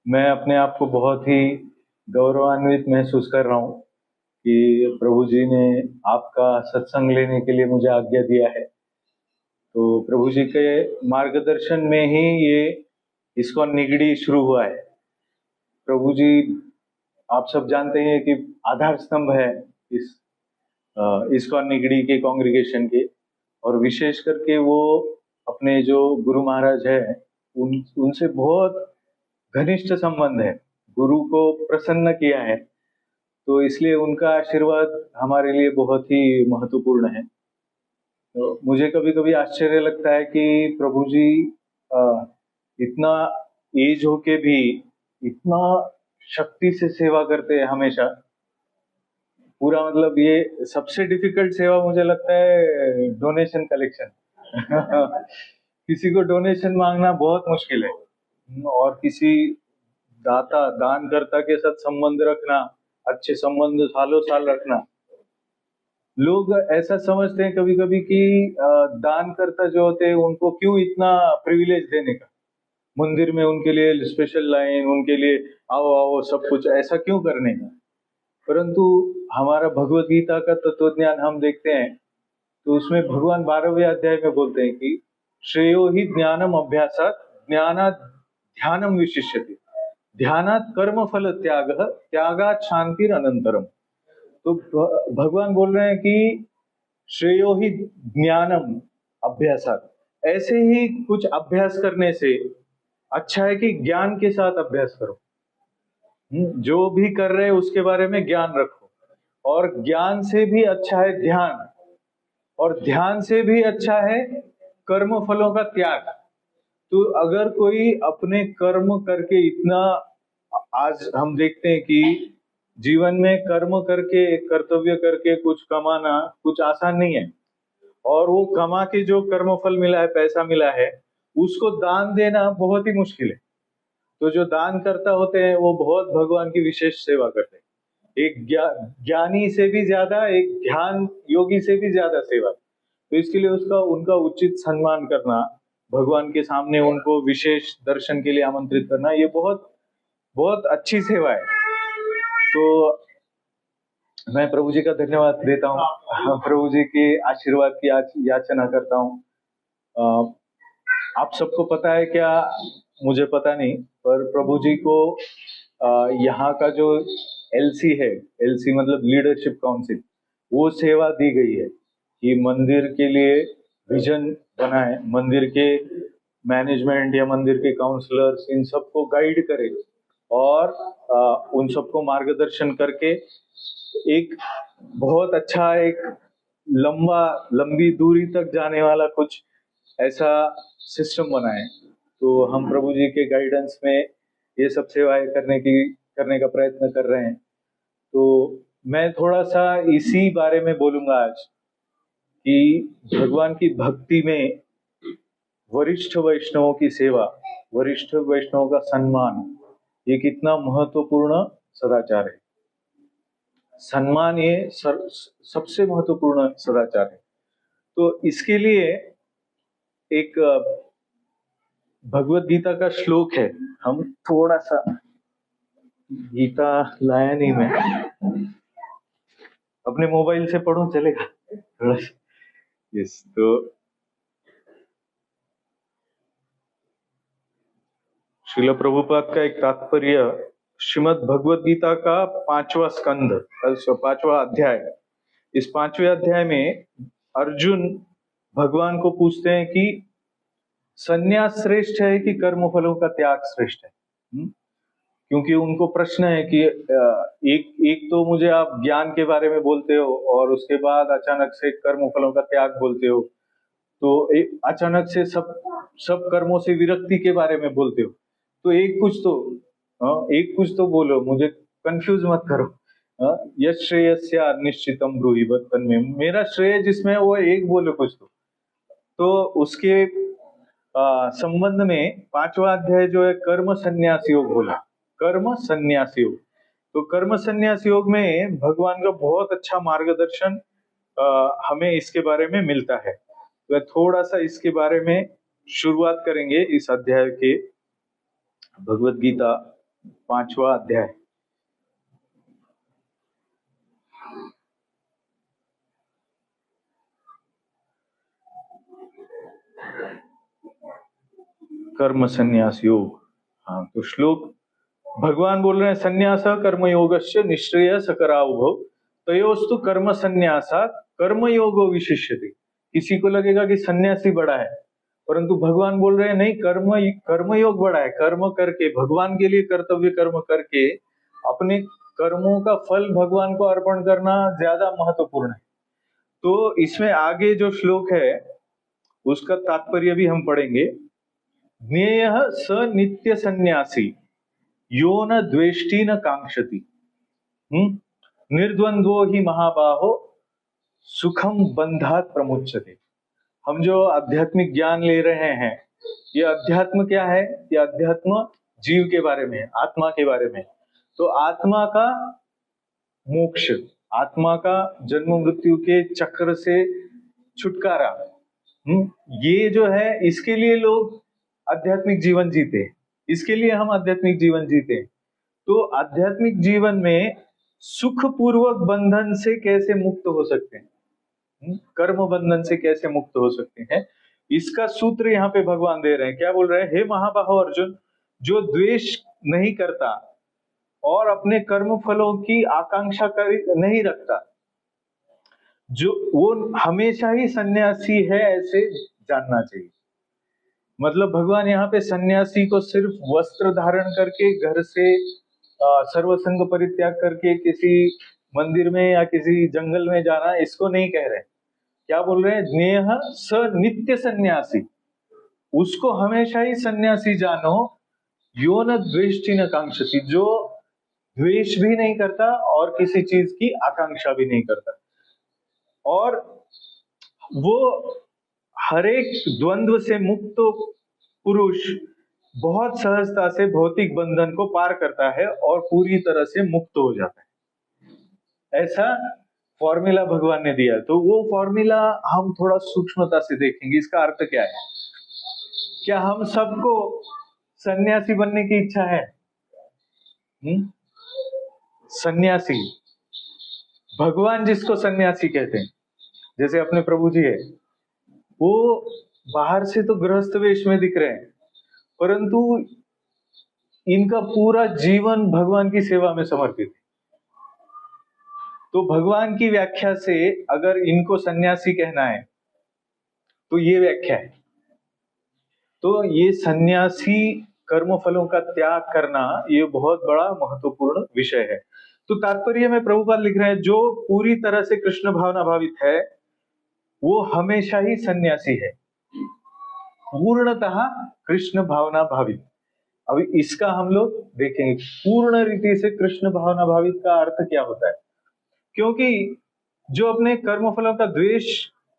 मैं अपने आप को बहुत ही गौरवान्वित महसूस कर रहा हूँ कि प्रभु जी ने आपका सत्संग लेने के लिए मुझे आज्ञा दिया है। तो प्रभु जी के मार्गदर्शन में ही ये इस्कॉन निगड़ी शुरू हुआ है। प्रभु जी, आप सब जानते हैं कि आधार स्तंभ है इस इस्कॉन निगड़ी के कांग्रेगेशन के, और विशेष करके वो अपने जो गुरु महाराज है उनसे बहुत घनिष्ठ संबंध है, गुरु को प्रसन्न किया है। तो इसलिए उनका आशीर्वाद हमारे लिए बहुत ही महत्वपूर्ण है। तो मुझे कभी कभी आश्चर्य लगता है कि प्रभु जी इतना एज होके भी इतना शक्ति से सेवा करते हैं हमेशा। पूरा मतलब ये सबसे डिफिकल्ट सेवा मुझे लगता है डोनेशन कलेक्शन। किसी को डोनेशन मांगना बहुत मुश्किल है, और किसी दानकर्ता के साथ संबंध रखना, अच्छे संबंध सालों साल रखना। लोग ऐसा समझते हैं कभी कभी कि दानकर्ता जो होते हैं उनको क्यों इतना प्रिविलेज देने का, मंदिर में उनके लिए स्पेशल लाइन, उनके लिए आओ आओ सब कुछ ऐसा क्यों करने का। परंतु हमारा भगवत गीता का तत्वज्ञान हम देखते हैं तो उसमें भगवान 12वें अध्याय में बोलते हैं कि श्रेयो ही ज्ञानम अभ्यासात ज्ञानात् ध्यानम विशिष्यते ध्यानात् कर्म फल त्यागात् शांतिर अनंतरम। तो भगवान बोल रहे हैं कि श्रेयो ही ज्ञानम अभ्यासात, ऐसे ही कुछ अभ्यास करने से अच्छा है कि ज्ञान के साथ अभ्यास करो। जो भी कर रहे हैं उसके बारे में ज्ञान रखो, और ज्ञान से भी अच्छा है ध्यान, और ध्यान से भी अच्छा है कर्म फलों का त्याग। तो अगर कोई अपने कर्म करके इतना, आज हम देखते हैं कि जीवन में कर्म करके, कर्तव्य करके कुछ कमाना कुछ आसान नहीं है, और वो कमा के जो कर्म फल मिला है, पैसा मिला है, उसको दान देना बहुत ही मुश्किल है। तो जो दान करता होते हैं वो बहुत भगवान की विशेष सेवा करते हैं। एक ज्ञानी से भी ज्यादा, एक ध्यान योगी से भी ज्यादा सेवा। तो इसके लिए उसका उनका उचित सम्मान करना, भगवान के सामने उनको विशेष दर्शन के लिए आमंत्रित करना, ये बहुत बहुत अच्छी सेवा है। तो मैं प्रभु जी का धन्यवाद देता हूँ, प्रभु जी के आशीर्वाद की याचना करता हूँ। आप सबको पता है क्या, मुझे पता नहीं, पर प्रभु जी को यहाँ का जो एलसी है, एलसी मतलब लीडरशिप काउंसिल, वो सेवा दी गई है कि मंदिर के लिए विजन बनाए, मंदिर के मैनेजमेंट या मंदिर के काउंसलर्स इन सबको गाइड करे, और उन सबको मार्गदर्शन करके एक बहुत अच्छा, एक लंबी दूरी तक जाने वाला कुछ ऐसा सिस्टम बनाए। तो हम प्रभु जी के गाइडेंस में ये सब सेवाएं करने का प्रयत्न कर रहे हैं। तो मैं थोड़ा सा इसी बारे में बोलूंगा आज कि भगवान की भक्ति में वरिष्ठ वैष्णवों की सेवा, वरिष्ठ वैष्णवों का सम्मान, ये कितना महत्वपूर्ण सदाचार है। सम्मान ये सबसे महत्वपूर्ण सदाचार है। तो इसके लिए एक भगवत गीता का श्लोक है, हम थोड़ा सा, गीता लाया नहीं मैं, अपने मोबाइल से पढ़ूं चलेगा थोड़ा सा? यस। तो श्रील प्रभुपाद का एक तात्पर्य, श्रीमद् भगवत गीता का 5वां स्कंद, 5वां अध्याय। इस 5वें अध्याय में अर्जुन भगवान को पूछते हैं कि संन्यास श्रेष्ठ है कि कर्म फलों का त्याग श्रेष्ठ है। क्योंकि उनको प्रश्न है कि एक तो मुझे आप ज्ञान के बारे में बोलते हो, और उसके बाद अचानक से कर्म फलों का त्याग बोलते हो, तो अचानक से सब कर्मों से विरक्ति के बारे में बोलते हो। तो एक कुछ तो बोलो, मुझे कंफ्यूज मत करो। यश श्रेयस्या निश्चितम ब्रूहि बत तन्मे, मेरा श्रेय जिसमें है वो एक बोलो कुछ तो उसके संबंध में 5वां अध्याय जो है कर्म संन्यास योग बोला, कर्म संन्यास योग। तो कर्म संन्यास योग में भगवान का बहुत अच्छा मार्गदर्शन हमें इसके बारे में मिलता है। तो थोड़ा सा इसके बारे में शुरुआत करेंगे इस अध्याय के, भगवत गीता 5वां अध्याय। कर्म संन्यास योग। हाँ, तो श्लोक भगवान बोल रहे हैं संन्यास कर्म योगस्य निश्रेय सकराउभौ तयोस्तु कर्म संन्यासा कर्म योगो विशिष्यते। किसी को लगेगा कि सन्यासी बड़ा है, परंतु भगवान बोल रहे हैं नहीं, कर्म योग बड़ा है। कर्म करके, भगवान के लिए कर्तव्य कर्म करके अपने कर्मों का फल भगवान को अर्पण करना ज्यादा महत्वपूर्ण है। तो इसमें आगे जो श्लोक है उसका तात्पर्य भी हम पढ़ेंगे। ज्ञेयः स नित्य सन्यासी यो न द्वेष्टि न कांक्षति निर्द्वंद्वो ही महाबाहो सुखम बंधात प्रमुच्यते। हम जो आध्यात्मिक ज्ञान ले रहे हैं, ये अध्यात्म क्या है? ये अध्यात्म जीव के बारे में, आत्मा के बारे में। तो आत्मा का मोक्ष, आत्मा का जन्म मृत्यु के चक्र से छुटकारा, ये जो है इसके लिए लोग आध्यात्मिक जीवन जीते हैं। इसके लिए हम आध्यात्मिक जीवन जीते हैं। तो आध्यात्मिक जीवन में सुख पूर्वक बंधन से कैसे मुक्त हो सकते हैं, कर्म बंधन से कैसे मुक्त हो सकते हैं, इसका सूत्र यहाँ पे भगवान दे रहे हैं। क्या बोल रहे हैं? हे महाबाहो अर्जुन, जो द्वेष नहीं करता और अपने कर्म फलों की आकांक्षा नहीं रखता, जो वो हमेशा ही सन्यासी है, ऐसे जानना चाहिए। मतलब भगवान यहाँ पे सन्यासी को सिर्फ वस्त्र धारण करके घर से सर्वसंग परित्याग करके किसी मंदिर में या किसी जंगल में जाना, इसको नहीं कह रहे। क्या बोल रहे हैं? ज्ञेयः स नित्य सन्यासी, उसको हमेशा ही सन्यासी जानो। यो न द्वेष्टि न कांक्षति, जो द्वेष भी नहीं करता और किसी चीज की आकांक्षा भी नहीं करता, और वो हर एक द्वंद्व से मुक्त पुरुष बहुत सहजता से भौतिक बंधन को पार करता है और पूरी तरह से मुक्त हो जाता है। ऐसा फॉर्मूला भगवान ने दिया। तो वो फॉर्मूला हम थोड़ा सूक्ष्मता से देखेंगे। इसका अर्थ क्या है? क्या हम सबको सन्यासी बनने की इच्छा है? सन्यासी, भगवान जिसको सन्यासी कहते हैं, जैसे अपने प्रभु जी है, वो बाहर से तो गृहस्थ वेश में दिख रहे हैं, परंतु इनका पूरा जीवन भगवान की सेवा में समर्पित है। तो भगवान की व्याख्या से अगर इनको सन्यासी कहना है तो ये व्याख्या है। तो ये सन्यासी कर्म फलों का त्याग करना, ये बहुत बड़ा महत्वपूर्ण विषय है। तो तात्पर्य में प्रभुपाद लिख रहे हैं, जो पूरी तरह से कृष्ण भावना भावित है वो हमेशा ही सन्यासी है, पूर्णतः कृष्ण भावना भावित। अभी इसका हम लोग देखेंगे पूर्ण रीति से कृष्ण भावना भावित का अर्थ क्या होता है। क्योंकि जो अपने कर्म फलों का द्वेष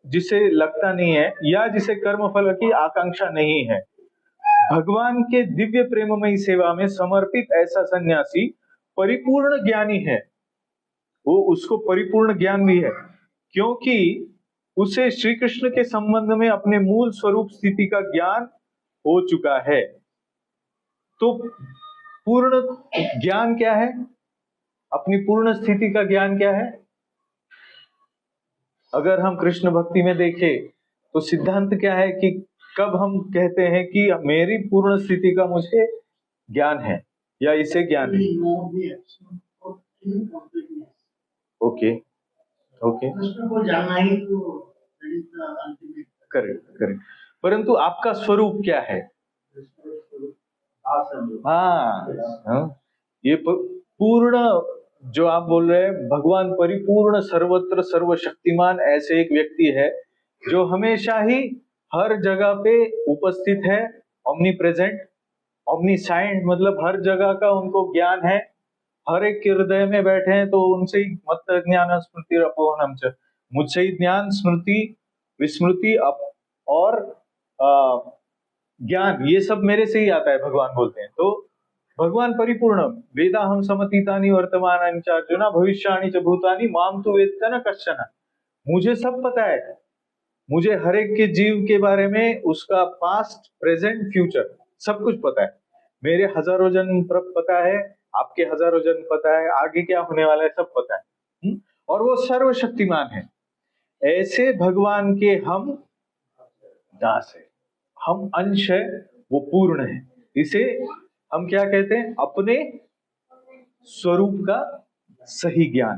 जिसे लगता नहीं है, या जिसे कर्म फल की आकांक्षा नहीं है, भगवान के दिव्य प्रेममयी सेवा में समर्पित ऐसा सन्यासी परिपूर्ण ज्ञानी है। वो उसको परिपूर्ण ज्ञान भी है, क्योंकि उसे श्री कृष्ण के संबंध में अपने मूल स्वरूप स्थिति का ज्ञान हो चुका है। तो पूर्ण ज्ञान क्या है? अपनी पूर्ण स्थिति का ज्ञान क्या है? अगर हम कृष्ण भक्ति में देखें तो सिद्धांत क्या है कि कब हम कहते हैं कि मेरी पूर्ण स्थिति का मुझे ज्ञान है या इसे ज्ञान है? Okay okay, correct correct. परंतु आपका स्वरूप क्या है? हाँ, ये पूर्ण जो आप बोल रहे हैं, भगवान परिपूर्ण सर्वत्र सर्वशक्तिमान ऐसे एक व्यक्ति है जो हमेशा ही हर जगह पे उपस्थित है, ओमनी प्रेजेंट, ओमनीसाइंट, मतलब हर जगह का उनको ज्ञान है, हर एक के हृदय में बैठे हैं। तो उनसे ही मत ज्ञान स्मृति अपोहनम च, मुझसे ही ज्ञान स्मृति विस्मृति और ज्ञान, ये सब मेरे से ही आता है, भगवान बोलते हैं। तो भगवान परिपूर्ण, वेदा हम समतीतानि वर्तमानानि च अर्जुन भविष्याणि च भूतानि माम तु वेत्त न कश्चन। मुझे सब पता है, मुझे हर एक के जीव के बारे में, उसका पास्ट प्रेजेंट फ्यूचर सब कुछ पता है। मेरे हजारों जन्म पता है, आपके हजारों जन्म पता है, आगे क्या होने वाला है सब पता है। और वो सर्वशक्तिमान है। ऐसे भगवान के हम दास है, हम अंश है, वो पूर्ण है। इसे हम क्या कहते हैं? अपने स्वरूप का सही ज्ञान।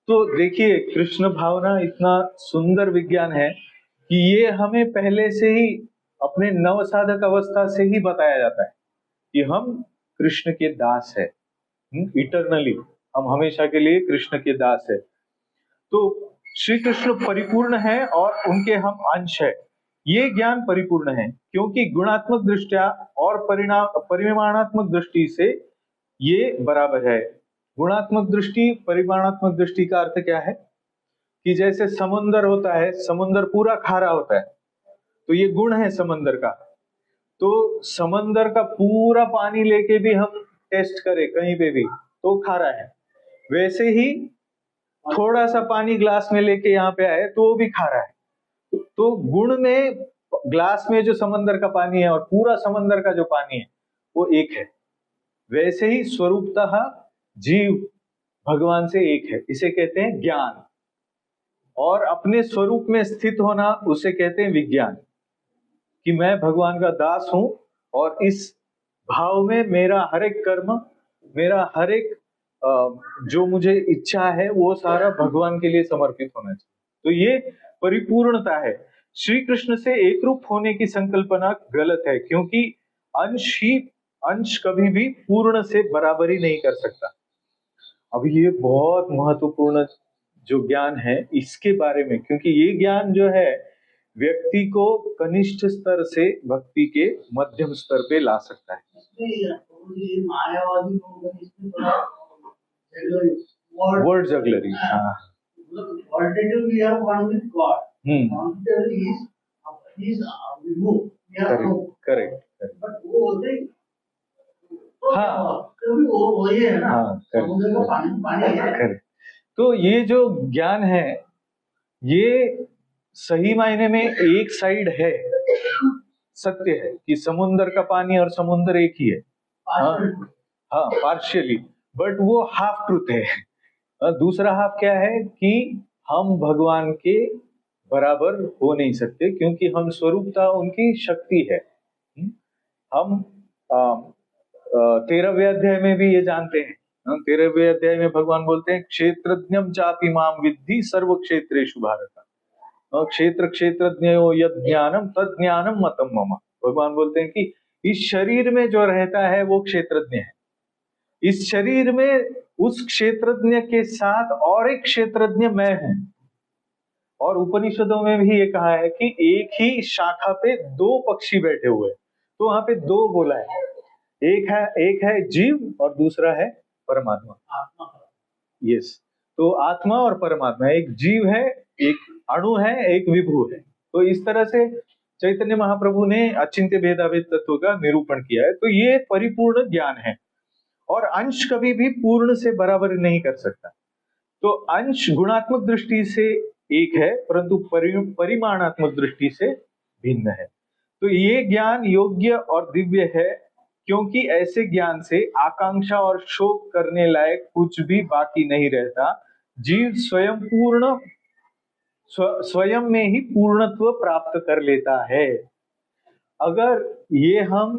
तो देखिए, कृष्ण भावना इतना सुंदर विज्ञान है कि ये हमें पहले से ही अपने नवसाधक अवस्था से ही बताया जाता है कि हम कृष्ण के दास है, इटरनली हम हमेशा के लिए कृष्ण के दास है। तो श्री कृष्ण परिपूर्ण है और उनके हम अंश है। ये ज्ञान परिपूर्ण है क्योंकि गुणात्मक दृष्टिया और परिमाणात्मक दृष्टि से ये बराबर है। गुणात्मक दृष्टि, परिमाणात्मक दृष्टि का अर्थ क्या है कि जैसे समुंदर होता है, समुंदर पूरा खारा होता है, तो ये गुण है समंदर का। तो समंदर का पूरा पानी लेके भी हम टेस्ट करें कहीं पे भी तो खारा है। वैसे ही थोड़ा सा पानी ग्लास में लेके यहाँ पे आए तो वो भी खारा है। तो गुण में ग्लास में जो समंदर का पानी है और पूरा समंदर का जो पानी है वो एक है। वैसे ही स्वरूपतः जीव भगवान से एक है, इसे कहते हैं ज्ञान। और अपने स्वरूप में स्थित होना उसे कहते हैं विज्ञान, कि मैं भगवान का दास हूं और इस भाव में मेरा हर एक कर्म, मेरा हर एक जो मुझे इच्छा है वो सारा भगवान के लिए समर्पित होना चाहिए। तो ये परिपूर्णता है। श्री कृष्ण से एक रूप होने की संकल्पना गलत है, क्योंकि अंश कभी भी पूर्ण से बराबरी नहीं कर सकता। अब ये बहुत महत्वपूर्ण जो ज्ञान है इसके बारे में, क्योंकि ये ज्ञान जो है व्यक्ति को कनिष्ठ स्तर से भक्ति के मध्यम स्तर पे ला सकता है। वर्ड जगलरी, हाँ, qualitative we have one with God. Quantitative is removed. Correct. But वो होते ही हाँ, कभी वो ये है ना, समुद्र का पानी है। तो ये जो ज्ञान है ये सही मायने में एक साइड है, सत्य है कि समुद्र का पानी और समुद्र एक ही है। हाँ, पार्शियली, बट वो हाफ ट्रूथ है। दूसरा हाफ क्या है कि हम भगवान के बराबर हो नहीं सकते, क्योंकि हम स्वरूपता उनकी शक्ति है। हम 13वें अध्याय में भी ये जानते हैं। 13वें अध्याय में भगवान बोलते हैं क्षेत्रज्ञम चापि माम विद्धि सर्व क्षेत्रेषु भारत। क्षेत्रज्ञयो यद ज्ञानम तद ज्ञानम मतम मम। भगवान बोलते हैं कि इस शरीर में जो रहता है वो क्षेत्रज्ञ है। इस शरीर में उस क्षेत्रज्ञ के साथ और एक क्षेत्रज्ञ मैं हूं। और उपनिषदों में भी ये कहा है कि एक ही शाखा पे दो पक्षी बैठे हुए, तो वहां पे दो बोला है, एक है जीव और दूसरा है परमात्मा। यस, तो आत्मा और परमात्मा, एक जीव है, एक अणु है, एक विभु है। तो इस तरह से चैतन्य महाप्रभु ने अचिंत्य भेदाभेद तत्व का निरूपण किया है। तो ये परिपूर्ण ज्ञान है और अंश कभी भी पूर्ण से बराबर नहीं कर सकता। तो अंश गुणात्मक दृष्टि से एक है, परंतु परिमाणात्मक दृष्टि से भिन्न है। तो ये ज्ञान योग्य और दिव्य है, क्योंकि ऐसे ज्ञान से आकांक्षा और शोक करने लायक कुछ भी बाकी नहीं रहता। जीव स्वयं में ही पूर्णत्व प्राप्त कर लेता है। अगर ये हम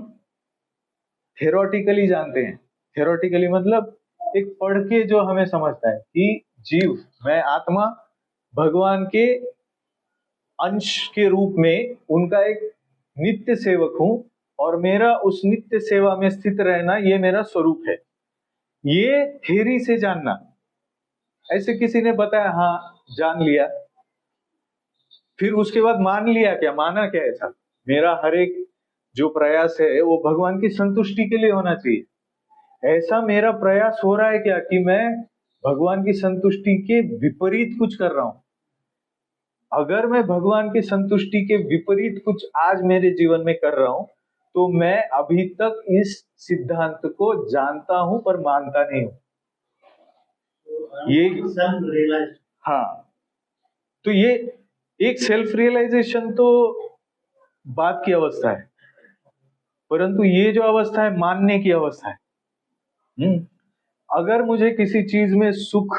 थ्योरेटिकली जानते हैं, थ्योरेटिकली मतलब एक पढ़ के जो हमें समझता है कि जीव, मैं आत्मा भगवान के अंश के रूप में उनका एक नित्य सेवक हूं और मेरा उस नित्य सेवा में स्थित रहना ये मेरा स्वरूप है। ये थ्योरी से जानना, ऐसे किसी ने बताया, हाँ जान लिया, फिर उसके बाद मान लिया क्या, माना क्या ऐसा? मेरा हर एक जो प्रयास है वो भगवान की संतुष्टि के लिए होना चाहिए। ऐसा मेरा प्रयास हो रहा है क्या कि मैं भगवान की संतुष्टि के विपरीत कुछ कर रहा हूं? अगर मैं भगवान की संतुष्टि के विपरीत कुछ आज मेरे जीवन में कर रहा हूं तो मैं अभी तक इस सिद्धांत को जानता हूं पर मानता नहीं हूं। ये हाँ, तो ये एक सेल्फ रियलाइजेशन तो बात की अवस्था है, परंतु ये जो अवस्था है मानने की अवस्था है। अगर मुझे किसी चीज में सुख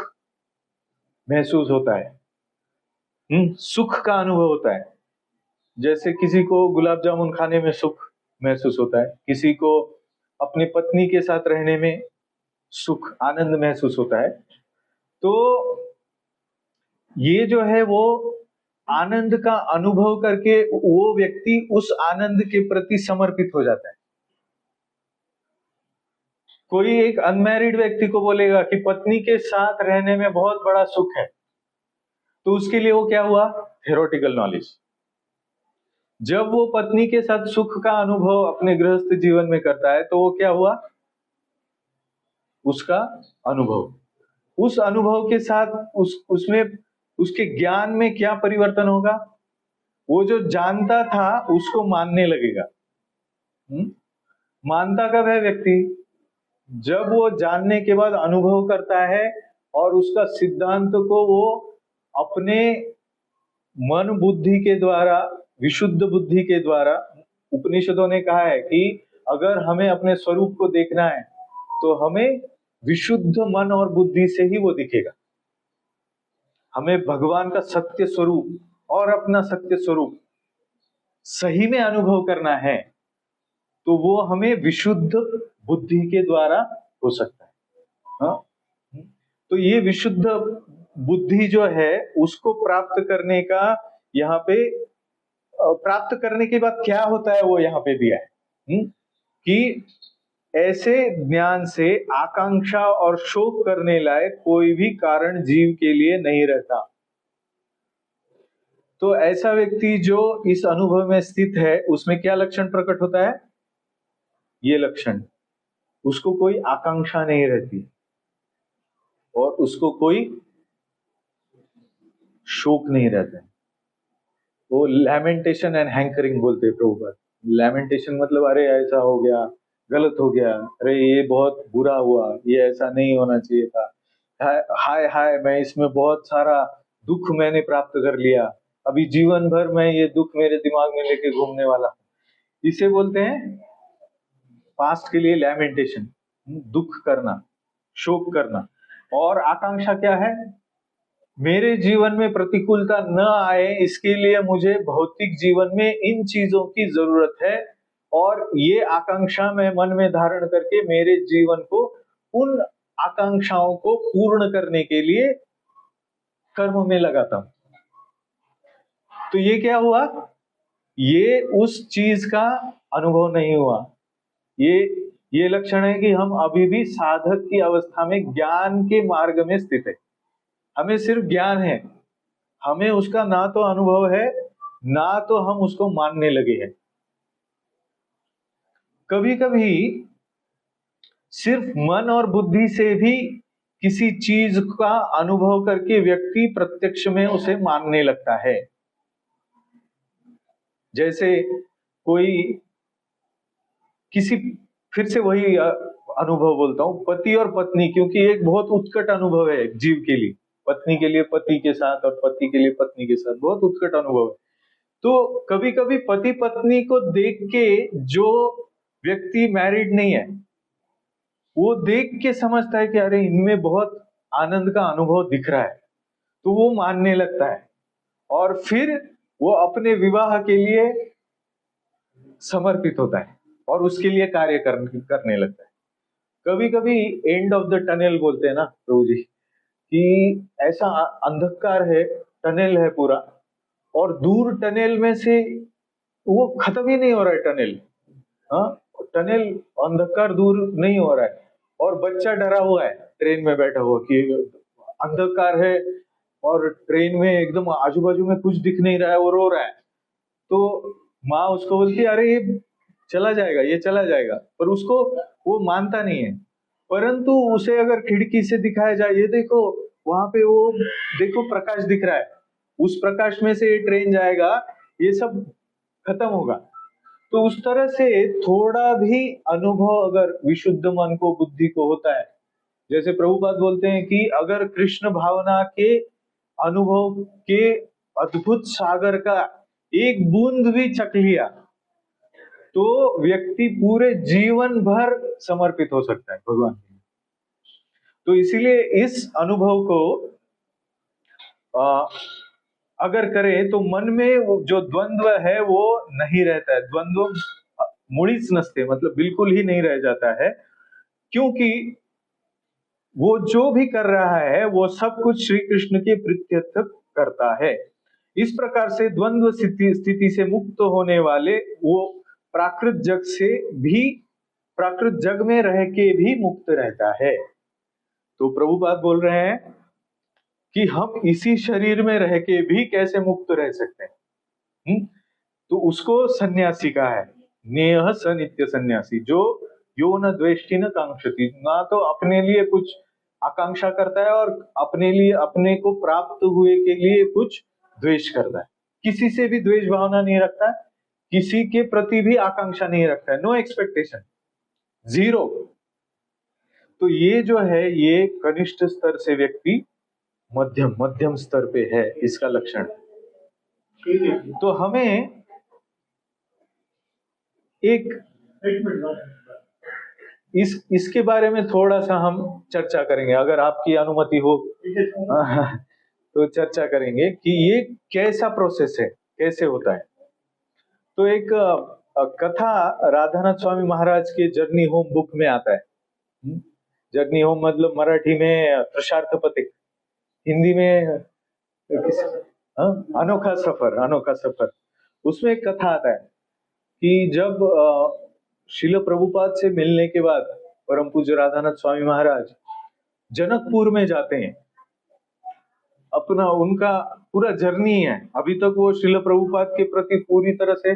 महसूस होता है, सुख का अनुभव होता है, जैसे किसी को गुलाब जामुन खाने में सुख महसूस होता है, किसी को अपनी पत्नी के साथ रहने में सुख आनंद महसूस होता है, तो ये जो है वो आनंद का अनुभव करके वो व्यक्ति उस आनंद के प्रति समर्पित हो जाता है। कोई एक अनमैरिड व्यक्ति को बोलेगा कि पत्नी के साथ रहने में बहुत बड़ा सुख है, तो उसके लिए वो क्या हुआ? Theoretical knowledge. जब वो पत्नी के साथ सुख का अनुभव अपने गृहस्थ जीवन में करता है तो वो क्या हुआ? उसका अनुभव। उस अनुभव के साथ उसमें उसके ज्ञान में क्या परिवर्तन होगा? वो जो जानता था उसको मानने लगेगा। मानता कब है व्यक्ति? जब वो जानने के बाद अनुभव करता है और उसका सिद्धांत को वो अपने मन बुद्धि के द्वारा, विशुद्ध बुद्धि के द्वारा, उपनिषदों ने कहा है कि अगर हमें अपने स्वरूप को देखना है तो हमें विशुद्ध मन और बुद्धि से ही वो दिखेगा। हमें भगवान का सत्य स्वरूप और अपना सत्य स्वरूप सही में अनुभव करना है तो वो हमें विशुद्ध बुद्धि के द्वारा हो सकता है। हाँ? तो ये विशुद्ध बुद्धि जो है उसको प्राप्त करने का यहाँ पे, प्राप्त करने के बाद क्या होता है वो यहाँ पे दिया है कि ऐसे ज्ञान से आकांक्षा और शोक करने लायक कोई भी कारण जीव के लिए नहीं रहता। तो ऐसा व्यक्ति जो इस अनुभव में स्थित है उसमें क्या लक्षण प्रकट होता है? ये लक्षण, उसको कोई आकांक्षा नहीं रहती और उसको कोई शोक नहीं रहता है। वो लैमेंटेशन एंड हैंकरिंग बोलते हैं प्रभुपाद। लैमेंटेशन मतलब अरे ऐसा हो गया, गलत हो गया, अरे ये बहुत बुरा हुआ, ये ऐसा नहीं होना चाहिए था, हाय हाय मैं इसमें बहुत सारा दुख मैंने प्राप्त कर लिया, अभी जीवन भर मैं ये दुख मेरे दिमाग में लेके घूमने वाला हूं। इसे बोलते हैं पास्ट के लिए लैमेंटेशन, दुख करना, शोक करना। और आकांक्षा क्या है? मेरे जीवन में प्रतिकूलता न आए इसके लिए मुझे भौतिक जीवन में इन चीजों की जरूरत है और ये आकांक्षा मैं मन में धारण करके मेरे जीवन को उन आकांक्षाओं को पूर्ण करने के लिए कर्म में लगाता हूं। तो ये क्या हुआ? ये उस चीज का अनुभव नहीं हुआ। ये लक्षण है कि हम अभी भी साधक की अवस्था में ज्ञान के मार्ग में स्थित है। हमें सिर्फ ज्ञान है, हमें उसका ना तो अनुभव है ना तो हम उसको मानने लगे हैं। कभी कभी सिर्फ मन और बुद्धि से भी किसी चीज का अनुभव करके व्यक्ति प्रत्यक्ष में उसे मानने लगता है। जैसे कोई किसी, फिर से वही अनुभव बोलता हूं, पति और पत्नी, क्योंकि एक बहुत उत्कट अनुभव है जीव के लिए, पत्नी के लिए पति के साथ और पति के लिए पत्नी के साथ बहुत उत्कट अनुभव है। तो कभी कभी पति पत्नी को देख के जो व्यक्ति मैरिड नहीं है वो देख के समझता है कि अरे इनमें बहुत आनंद का अनुभव दिख रहा है, तो वो मानने लगता है और फिर वो अपने विवाह के लिए समर्पित होता है और उसके लिए कार्य करने लगता है। कभी कभी एंड ऑफ द टनल बोलते हैं ना प्रभु जी, कि ऐसा अंधकार है, टनल है पूरा, और दूर टनल में से वो खत्म ही नहीं हो रहा है टनल। हाँ, टनल अंधकार दूर नहीं हो रहा है और बच्चा डरा हुआ है ट्रेन में बैठा हुआ कि अंधकार है और ट्रेन में एकदम आजू बाजू में कुछ दिख नहीं रहा है, वो रो रहा है। तो माँ उसको बोलती है अरे ये चला जाएगा, ये चला जाएगा, पर उसको वो मानता नहीं है। परंतु उसे अगर खिड़की से दिखाया जाए, ये देखो वहां पे वो देखो प्रकाश दिख रहा है, उस प्रकाश में से ये ट्रेन जाएगा, ये सब खत्म होगा। तो उस तरह से थोड़ा भी अनुभव अगर विशुद्ध मन को, बुद्धि को होता है, जैसे प्रभुपाद बोलते हैं कि अगर कृष्ण भावना के अनुभव के अद्भुत सागर का एक बूंद भी चख लिया तो व्यक्ति पूरे जीवन भर समर्पित हो सकता है भगवान के लिए। तो इसीलिए इस अनुभव को अगर करे तो मन में जो द्वंद्व है वो नहीं रहता है, द्वंद्व मुड़ीच नसते, मतलब बिल्कुल ही नहीं रह जाता है, क्योंकि वो जो भी कर रहा है वो सब कुछ श्री कृष्ण के प्रीत्यर्थ करता है। इस प्रकार से द्वंद्व स्थिति से मुक्त होने वाले वो प्राकृत जग से भी, प्राकृत जग में रह के भी मुक्त रहता है। तो प्रभुपाद बोल रहे हैं कि हम इसी शरीर में रह के भी कैसे मुक्त रह सकते हैं। तो उसको सन्यासी का है, नेह स नित्य सन्यासी, जो यो न द्वेष्टि न कांक्षति, ना तो अपने लिए कुछ आकांक्षा करता है और अपने लिए, अपने को प्राप्त हुए के लिए कुछ द्वेष करता है, किसी से भी द्वेष भावना नहीं रखता है, किसी के प्रति भी आकांक्षा नहीं रखता है, नो एक्सपेक्टेशन, जीरो। तो ये जो है ये कनिष्ठ स्तर से व्यक्ति मध्यम स्तर पे है, इसका लक्षण। तो हमें इसके बारे में थोड़ा सा हम चर्चा करेंगे, अगर आपकी अनुमति हो तो चर्चा करेंगे कि ये कैसा प्रोसेस है, कैसे होता है। तो एक कथा राधानाथ स्वामी महाराज के जर्नी होम बुक में आता है। जर्नी होम मतलब मराठी में त्रशार्थ पथिक, हिंदी में अनोखा सफर, अनोखा सफर। उसमें एक कथा आता है कि जब श्रील प्रभुपाद से मिलने के बाद परम पूज्य राधानाथ स्वामी महाराज जनकपुर में जाते हैं, अपना उनका पूरा जर्नी है, अभी तक वो श्रील प्रभुपाद के प्रति पूरी तरह से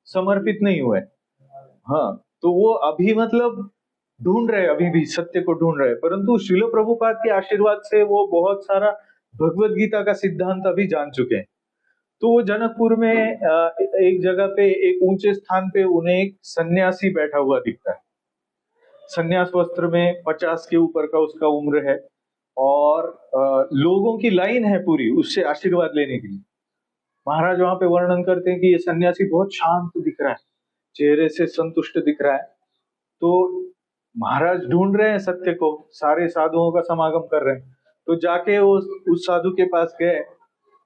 समर्पित नहीं हुए। हाँ, तो वो अभी मतलब ढूंढ रहे, अभी भी सत्य को ढूंढ रहे, परंतु श्रील प्रभुपाद के आशीर्वाद से वो बहुत सारा भगवत गीता का सिद्धांत अभी जान चुके हैं। तो वो जनकपुर में एक जगह पे, एक ऊंचे स्थान पे उन्हें एक सन्यासी बैठा हुआ दिखता है, सन्यास वस्त्र में, 50 के ऊपर का उसका उम्र है, और लोगों की लाइन है पूरी उससे आशीर्वाद लेने के लिए। महाराज वहां पे वर्णन करते हैं कि ये सन्यासी बहुत शांत दिख रहा है, चेहरे से संतुष्ट दिख रहा है। तो महाराज ढूंढ रहे हैं सत्य को, सारे साधुओं का समागम कर रहे हैं। तो जाके उस साधु के पास गए,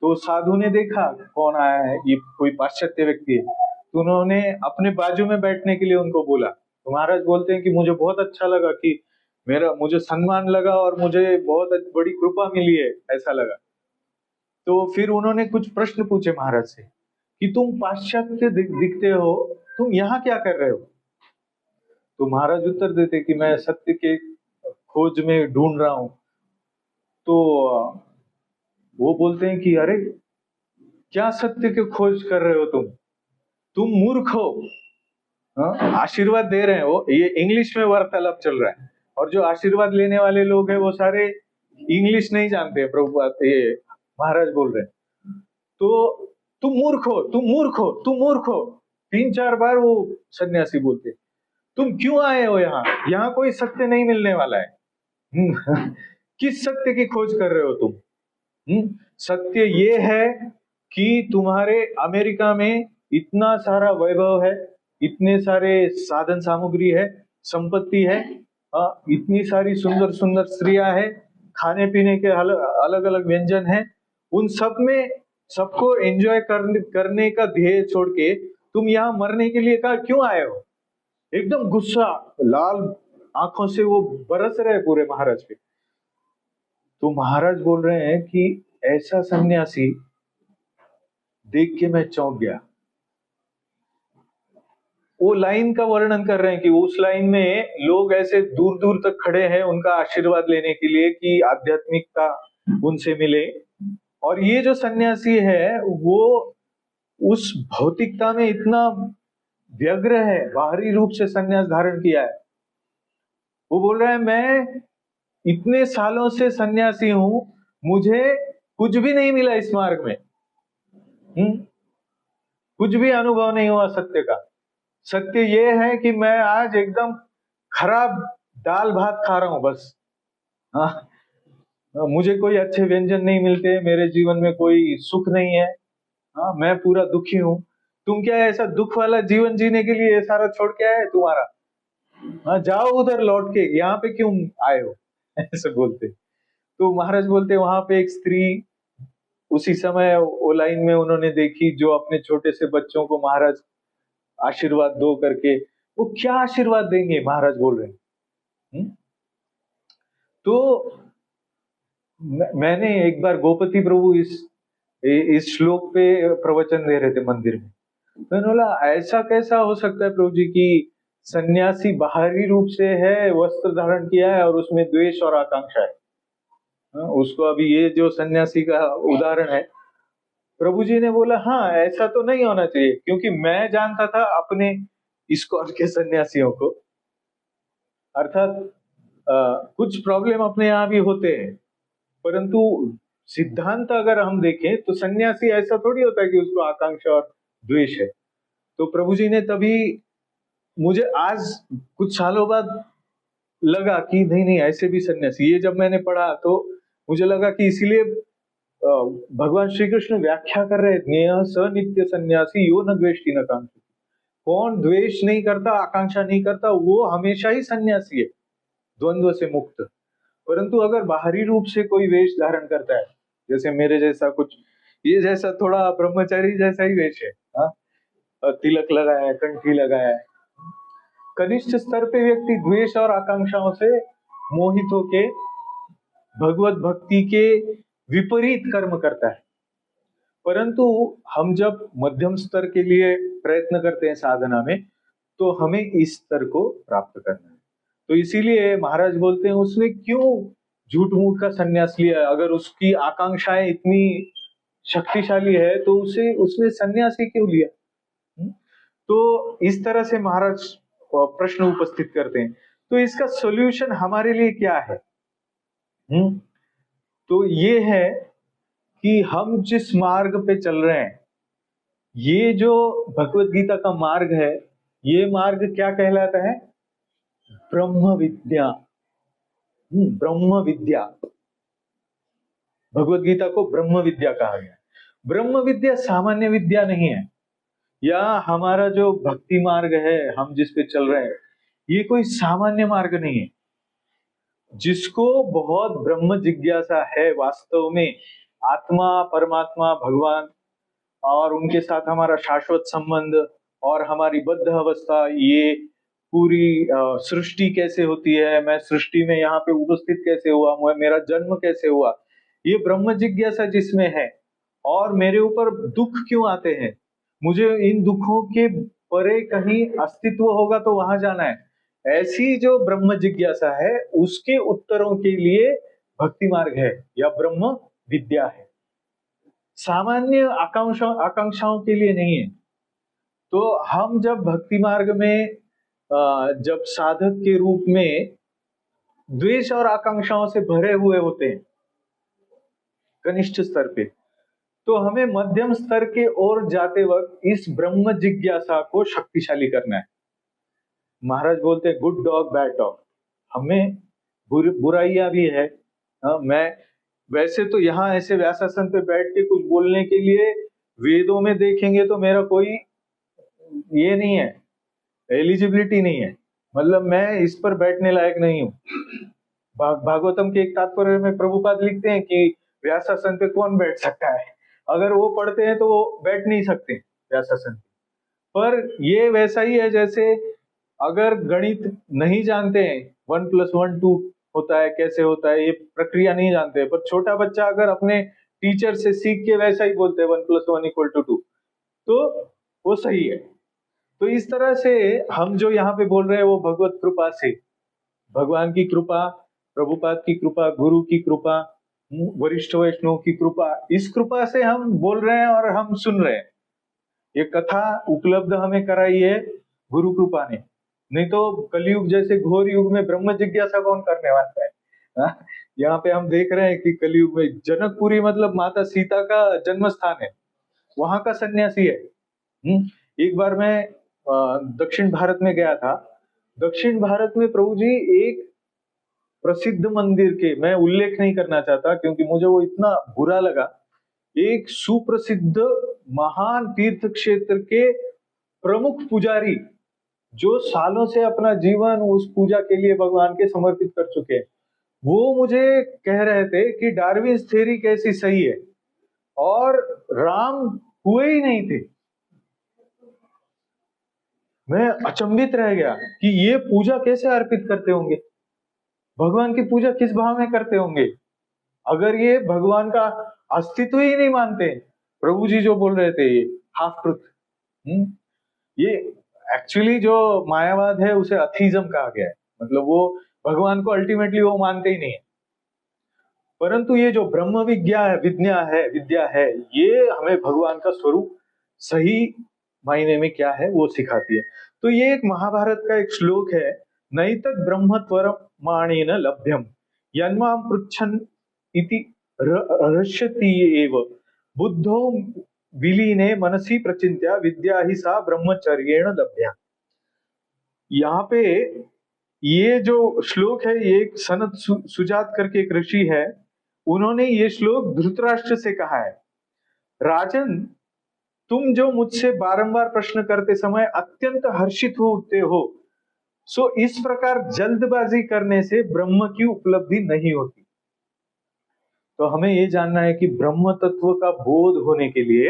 तो साधु ने देखा कौन आया है, ये कोई पाश्चात्य व्यक्ति है, तो उन्होंने अपने बाजू में बैठने के लिए उनको बोला। तो महाराज बोलते हैं कि मुझे बहुत अच्छा लगा, कि मुझे सम्मान लगा और मुझे बहुत बड़ी कृपा मिली है, ऐसा लगा। तो फिर उन्होंने कुछ प्रश्न पूछे महाराज से कि तुम पाश्चात्य दिखते हो, तुम यहाँ क्या कर रहे हो? तो महाराज उत्तर देते कि मैं सत्य के खोज में ढूंढ रहा हूं। तो वो बोलते हैं कि अरे क्या सत्य की खोज कर रहे हो तुम मूर्ख हो। आशीर्वाद दे रहे हो, ये इंग्लिश में वार्तालाप चल रहा है, और जो आशीर्वाद लेने वाले लोग हैं वो सारे इंग्लिश नहीं जानते हैं। प्रभुपाद ये महाराज बोल रहे हैं, तो तुम मूर्ख हो, तुम मूर्ख हो, तुम मूर्ख हो, 3-4 बार वो सन्यासी बोलते। तुम क्यों आए हो यहाँ कोई सत्य नहीं मिलने वाला है। किस सत्य की खोज कर रहे हो तुम? सत्य ये है कि तुम्हारे अमेरिका में इतना सारा वैभव है, इतने सारे साधन सामग्री है, संपत्ति है, इतनी सारी सुंदर सुंदर स्त्रियां है, खाने पीने के अलग अलग व्यंजन है, उन सब में सबको एंजॉय करने का ध्येय छोड़ के तुम यहाँ मरने के लिए क्यों आए हो? एकदम गुस्सा, लाल आंखों से वो बरस रहे पूरे महाराज पे। तो महाराज बोल रहे हैं कि ऐसा सन्यासी देख के मैं चौंक गया। वो लाइन का वर्णन कर रहे हैं कि उस लाइन में लोग ऐसे दूर दूर तक खड़े हैं उनका आशीर्वाद लेने के लिए कि आध्यात्मिकता उनसे मिले, और ये जो सन्यासी है वो उस भौतिकता में इतना व्यग्र है, बाहरी रूप से सन्यास धारण किया है। वो बोल रहा है मैं इतने सालों से सन्यासी हूं, मुझे कुछ भी नहीं मिला इस मार्ग में, कुछ भी अनुभव नहीं हुआ सत्य का। सत्य ये है कि मैं आज एकदम खराब दाल भात खा रहा हूं बस। मुझे कोई अच्छे व्यंजन नहीं मिलते, मेरे जीवन में कोई सुख नहीं है। मैं पूरा दुखी हूं। तुम क्या ऐसा दुख वाला जीवन जीने के लिए ये सारा छोड़ के आए तुम्हारा? हाँ, जाओ उधर लौट के, यहाँ पे क्यों आए हो? ऐसे बोलते। तो महाराज बोलते वहां पे एक स्त्री उसी समय वो लाइन में उन्होंने देखी, जो अपने छोटे से बच्चों को महाराज आशीर्वाद दो करके, वो क्या आशीर्वाद देंगे महाराज बोल रहे हैं। हम्म? तो मैंने एक बार गोपति प्रभु इस श्लोक पे प्रवचन दे रहे थे मंदिर में। मैंने बोला ऐसा कैसा हो सकता है प्रभु जी की सन्यासी बाहरी रूप से है, वस्त्र धारण किया है और उसमें द्वेष और आकांक्षा है। उसको अभी ये जो सन्यासी का उदाहरण है, प्रभु जी ने बोला हाँ ऐसा तो नहीं होना चाहिए, क्योंकि मैं जानता था अपने इस्कॉन के सन्यासियों को, अर्थात कुछ प्रॉब्लम अपने यहाँ भी होते हैं, परंतु सिद्धांत अगर हम देखें तो सन्यासी ऐसा थोड़ी होता है कि उसको आकांक्षा और द्वेष है। तो प्रभु जी ने तभी मुझे आज कुछ सालों बाद लगा कि नहीं नहीं ऐसे भी सन्यासी, ये जब मैंने पढ़ा तो मुझे लगा कि इसीलिए भगवान श्री कृष्ण व्याख्या कर रहे ज्ञेय स नित्य सन्यासी यो न द्वेष्टि न कांक्षति। कौन द्वेष नहीं करता, आकांक्षा नहीं करता, वो हमेशा ही सन्यासी है, द्वंद्व से मुक्त। परंतु अगर बाहरी रूप से कोई वेश धारण करता है, जैसे मेरे जैसा कुछ ये जैसा थोड़ा ब्रह्मचारी जैसा ही वेश है, हाँ? तिलक लगाया है, कंठी लगाया है, कनिष्ठ स्तर पे व्यक्ति द्वेष और आकांक्षाओं से मोहित होके भगवत भक्ति के विपरीत कर्म करता है। परंतु हम जब मध्यम स्तर के लिए प्रयत्न करते हैं साधना में, तो हमें इस स्तर को प्राप्त करना है। तो इसीलिए महाराज बोलते हैं उसने क्यों झूठ मूठ का संन्यास लिया? अगर उसकी आकांक्षाएं इतनी शक्तिशाली है तो उसने संन्यास ही क्यों लिया? तो इस तरह से महाराज प्रश्न उपस्थित करते हैं। तो इसका सॉल्यूशन हमारे लिए क्या है? तो ये है कि हम जिस मार्ग पे चल रहे हैं, ये जो भगवत गीता का मार्ग है, ये मार्ग क्या कहलाता है? ब्रह्म विद्या। ब्रह्म विद्या, भगवत गीता को ब्रह्म विद्या कहा गया। ब्रह्म विद्या सामान्य विद्या नहीं है, या हमारा जो भक्ति मार्ग है हम जिस पे चल रहे हैं, ये कोई सामान्य मार्ग नहीं है। जिसको बहुत ब्रह्म जिज्ञासा है वास्तव में, आत्मा, परमात्मा, भगवान और उनके साथ हमारा शाश्वत संबंध और हमारी बद्ध अवस्था, ये पूरी सृष्टि कैसे होती है, मैं सृष्टि में यहाँ पे उपस्थित कैसे हुआ, मेरा जन्म कैसे हुआ, ये ब्रह्म जिज्ञासा जिसमें है, और मेरे ऊपर दुख क्यों आते हैं, मुझे इन दुखों के परे कहीं अस्तित्व होगा तो वहां जाना है, ऐसी जो ब्रह्म जिज्ञासा है उसके उत्तरों के लिए भक्ति मार्ग है या ब्रह्म विद्या है, सामान्य आकांक्षाओं के लिए नहीं है। तो हम जब भक्ति मार्ग में जब साधक के रूप में द्वेष और आकांक्षाओं से भरे हुए होते हैं कनिष्ठ स्तर पे, तो हमें मध्यम स्तर के ओर जाते वक्त इस ब्रह्म जिज्ञासा को शक्तिशाली करना है। महाराज बोलते हैं गुड डॉग बैड डॉग, हमें बुराइयां भी है। मैं वैसे तो यहाँ ऐसे व्यासासन पे बैठ के कुछ बोलने के लिए वेदों में देखेंगे तो मेरा कोई ये नहीं है, एलिजिबिलिटी नहीं है, मतलब मैं इस पर बैठने लायक नहीं हूँ। भागवतम के एक तात्पर्य में प्रभुपाद लिखते हैं कि व्यासासन पे कौन बैठ सकता है, अगर वो पढ़ते हैं तो वो बैठ नहीं सकते व्यासासन पर। ये वैसा ही है जैसे अगर गणित नहीं जानते हैं 1 + 1 2 होता है, कैसे होता है, ये प्रक्रिया नहीं जानते, पर छोटा बच्चा अगर अपने टीचर से सीख के वैसा ही बोलते हैं 1 + 1 = 2, तो वो सही है। तो इस तरह से हम जो यहाँ पे बोल रहे हैं वो भगवत कृपा से, भगवान की कृपा, प्रभुपाद की कृपा, गुरु की कृपा, वरिष्ठ वैष्णव की कृपा, इस कृपा से हम बोल रहे हैं और हम सुन रहे हैं। ये कथा उपलब्ध हमें कराई है गुरु कृपा ने, नहीं तो कलयुग जैसे घोर युग में ब्रह्म जिज्ञासा कौन करने वाला है? यहाँ पे हम देख रहे हैं कि कलयुग में जनकपुरी मतलब माता सीता का जन्म स्थान है, वहां का सन्यासी है। एक बार मैं दक्षिण भारत में गया था। दक्षिण भारत में प्रभु जी एक प्रसिद्ध मंदिर के, मैं उल्लेख नहीं करना चाहता क्योंकि मुझे वो इतना बुरा लगा, एक सुप्रसिद्ध महान तीर्थ क्षेत्र के प्रमुख पुजारी, जो सालों से अपना जीवन उस पूजा के लिए भगवान के समर्पित कर चुके हैं, वो मुझे कह रहे थे कि डार्विन्स थ्योरी कैसी सही है और राम हुए ही नहीं थे। मैं अचंभित रह गया कि ये पूजा कैसे अर्पित करते होंगे, भगवान की पूजा किस भाव में करते होंगे, अगर ये भगवान का अस्तित्व ही नहीं मानते। प्रभु जी जो बोल रहे थे ये हाफ ट्रुथ, ये एक्चुअली जो मायावाद है उसे अथीज्म कहा गया है, मतलब वो भगवान को अल्टीमेटली वो मानते ही नहीं है। परंतु ये जो ब्रह्म विद्या है ये हमें भगवान का स्वरूप सही मायने में क्या है वो सिखाती है। तो ये एक महाभारत का एक श्लोक है, नैतत् ब्रह्मत्वरमाणेन लभ्यम यन्मां पृच्छन् इति हृष्यति एव बुद्धो विलीने मनसि प्रचिंत्या विद्या ही सा ब्रह्मचर्येण लभ्या। यहाँ पे ये जो श्लोक है ये एक सनत सुजात करके एक ऋषि है, उन्होंने ये श्लोक धृतराष्ट्र से कहा है, राजन तुम जो मुझसे बारंबार प्रश्न करते समय अत्यंत हर्षित हो उठते हो, सो इस प्रकार जल्दबाजी करने से ब्रह्म की उपलब्धि नहीं होती। तो हमें ये जानना है कि ब्रह्म तत्व का बोध होने के लिए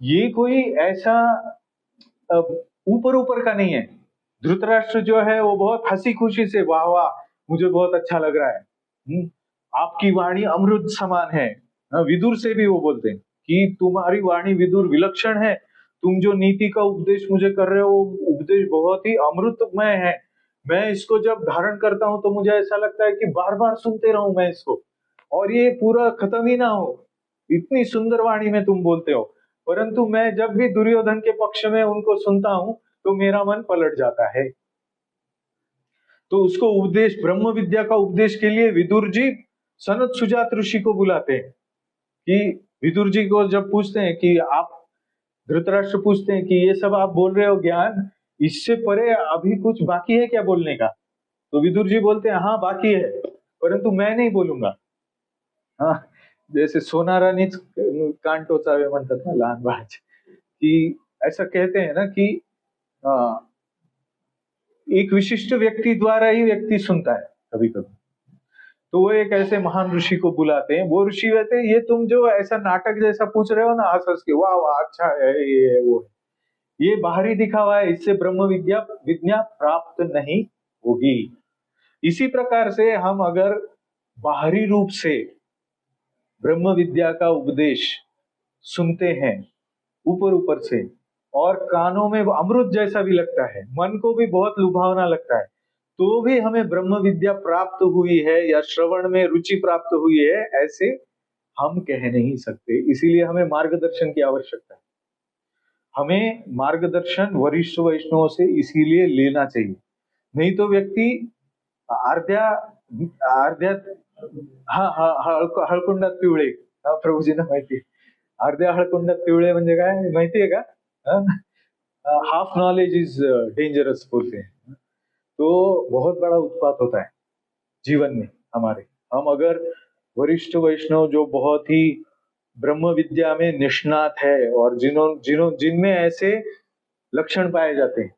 ये कोई ऐसा ऊपर ऊपर का नहीं है। धृतराष्ट्र जो है वो बहुत हंसी खुशी से वाह वाह मुझे बहुत अच्छा लग रहा है, आपकी वाणी अमृत समान है। विदुर से भी वो बोलते हैं कि तुम्हारी वाणी विदुर विलक्षण है, तुम जो नीति का उपदेश मुझे कर रहे हो उपदेश बहुत ही अमृतमय है, मैं इसको जब धारण करता हूं तो मुझे ऐसा लगता है कि बार बार सुनते रहूं मैं इसको और ये पूरा खत्म ही ना हो, इतनी सुंदर वाणी में तुम बोलते हो। परंतु मैं जब भी दुर्योधन के पक्ष में उनको सुनता हूं तो मेरा मन पलट जाता है। तो उसको उपदेश ब्रह्म विद्या का उपदेश के लिए विदुर जी सनत सुजात ऋषि को बुलाते हैं कि विदुर जी को जब पूछते हैं कि आप, धृतराष्ट्र पूछते हैं कि ये सब आप बोल रहे हो ज्ञान, इससे परे अभी कुछ बाकी है क्या बोलने का? तो विदुर जी बोलते हैं हाँ बाकी है, परंतु मैं नहीं बोलूंगा। हाँ, जैसे सोनारानीच कान टोचावे म्हणतात ना लहान बाळाचे, कि ऐसा कहते हैं ना कि एक विशिष्ट व्यक्ति द्वारा ही व्यक्ति सुनता है कभी कभी। तो वो एक ऐसे महान ऋषि को बुलाते हैं, वो ऋषि कहते हैं ये तुम जो ऐसा नाटक जैसा पूछ रहे हो ना हंस हंस के, वाह वाह अच्छा है ये है वो है, ये बाहरी दिखावा है, इससे ब्रह्म विद्या प्राप्त नहीं होगी। इसी प्रकार से हम अगर बाहरी रूप से ब्रह्म विद्या का उपदेश सुनते हैं ऊपर ऊपर से और कानों में अमृत जैसा भी लगता है, मन को भी बहुत लुभावना लगता है, तो भी हमें ब्रह्म विद्या प्राप्त हुई है या श्रवण में रुचि प्राप्त हुई है ऐसे हम कह नहीं सकते। इसीलिए हमें मार्गदर्शन की आवश्यकता है। हमें मार्गदर्शन वरिष्ठ वैष्णवों से इसीलिए लेना चाहिए, नहीं तो व्यक्ति अर्ध्या अर्ध्या हळकुंडात पिवळे, प्रभूजींना माहिती, अर्ध्या हळकुंडात पिवळे म्हणजे काय माहितीये का? हाफ नॉलेज इज डेंजरस बोलते हैं। तो बहुत बड़ा उत्पात होता है जीवन में हमारे। हम अगर वरिष्ठ वैष्णव जो बहुत ही ब्रह्म विद्या में निष्णात है और जिनमें ऐसे लक्षण पाए जाते हैं,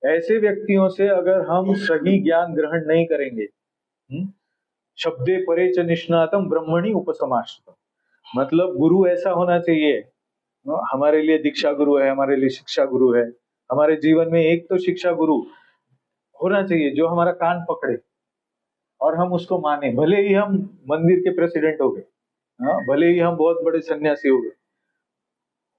ऐसे व्यक्तियों से अगर हम सही ज्ञान ग्रहण नहीं करेंगे, शब्दे परे च निष्णातम ब्रह्मणि उपसमाश्रितम, मतलब गुरु ऐसा होना चाहिए, हमारे लिए दीक्षा गुरु है, हमारे लिए शिक्षा गुरु है, हमारे जीवन में एक तो शिक्षा गुरु होना चाहिए जो हमारा कान पकड़े और हम उसको माने, भले ही हम मंदिर के प्रेसिडेंट हो गए, भले ही हम बहुत बड़े सन्यासी हो गए।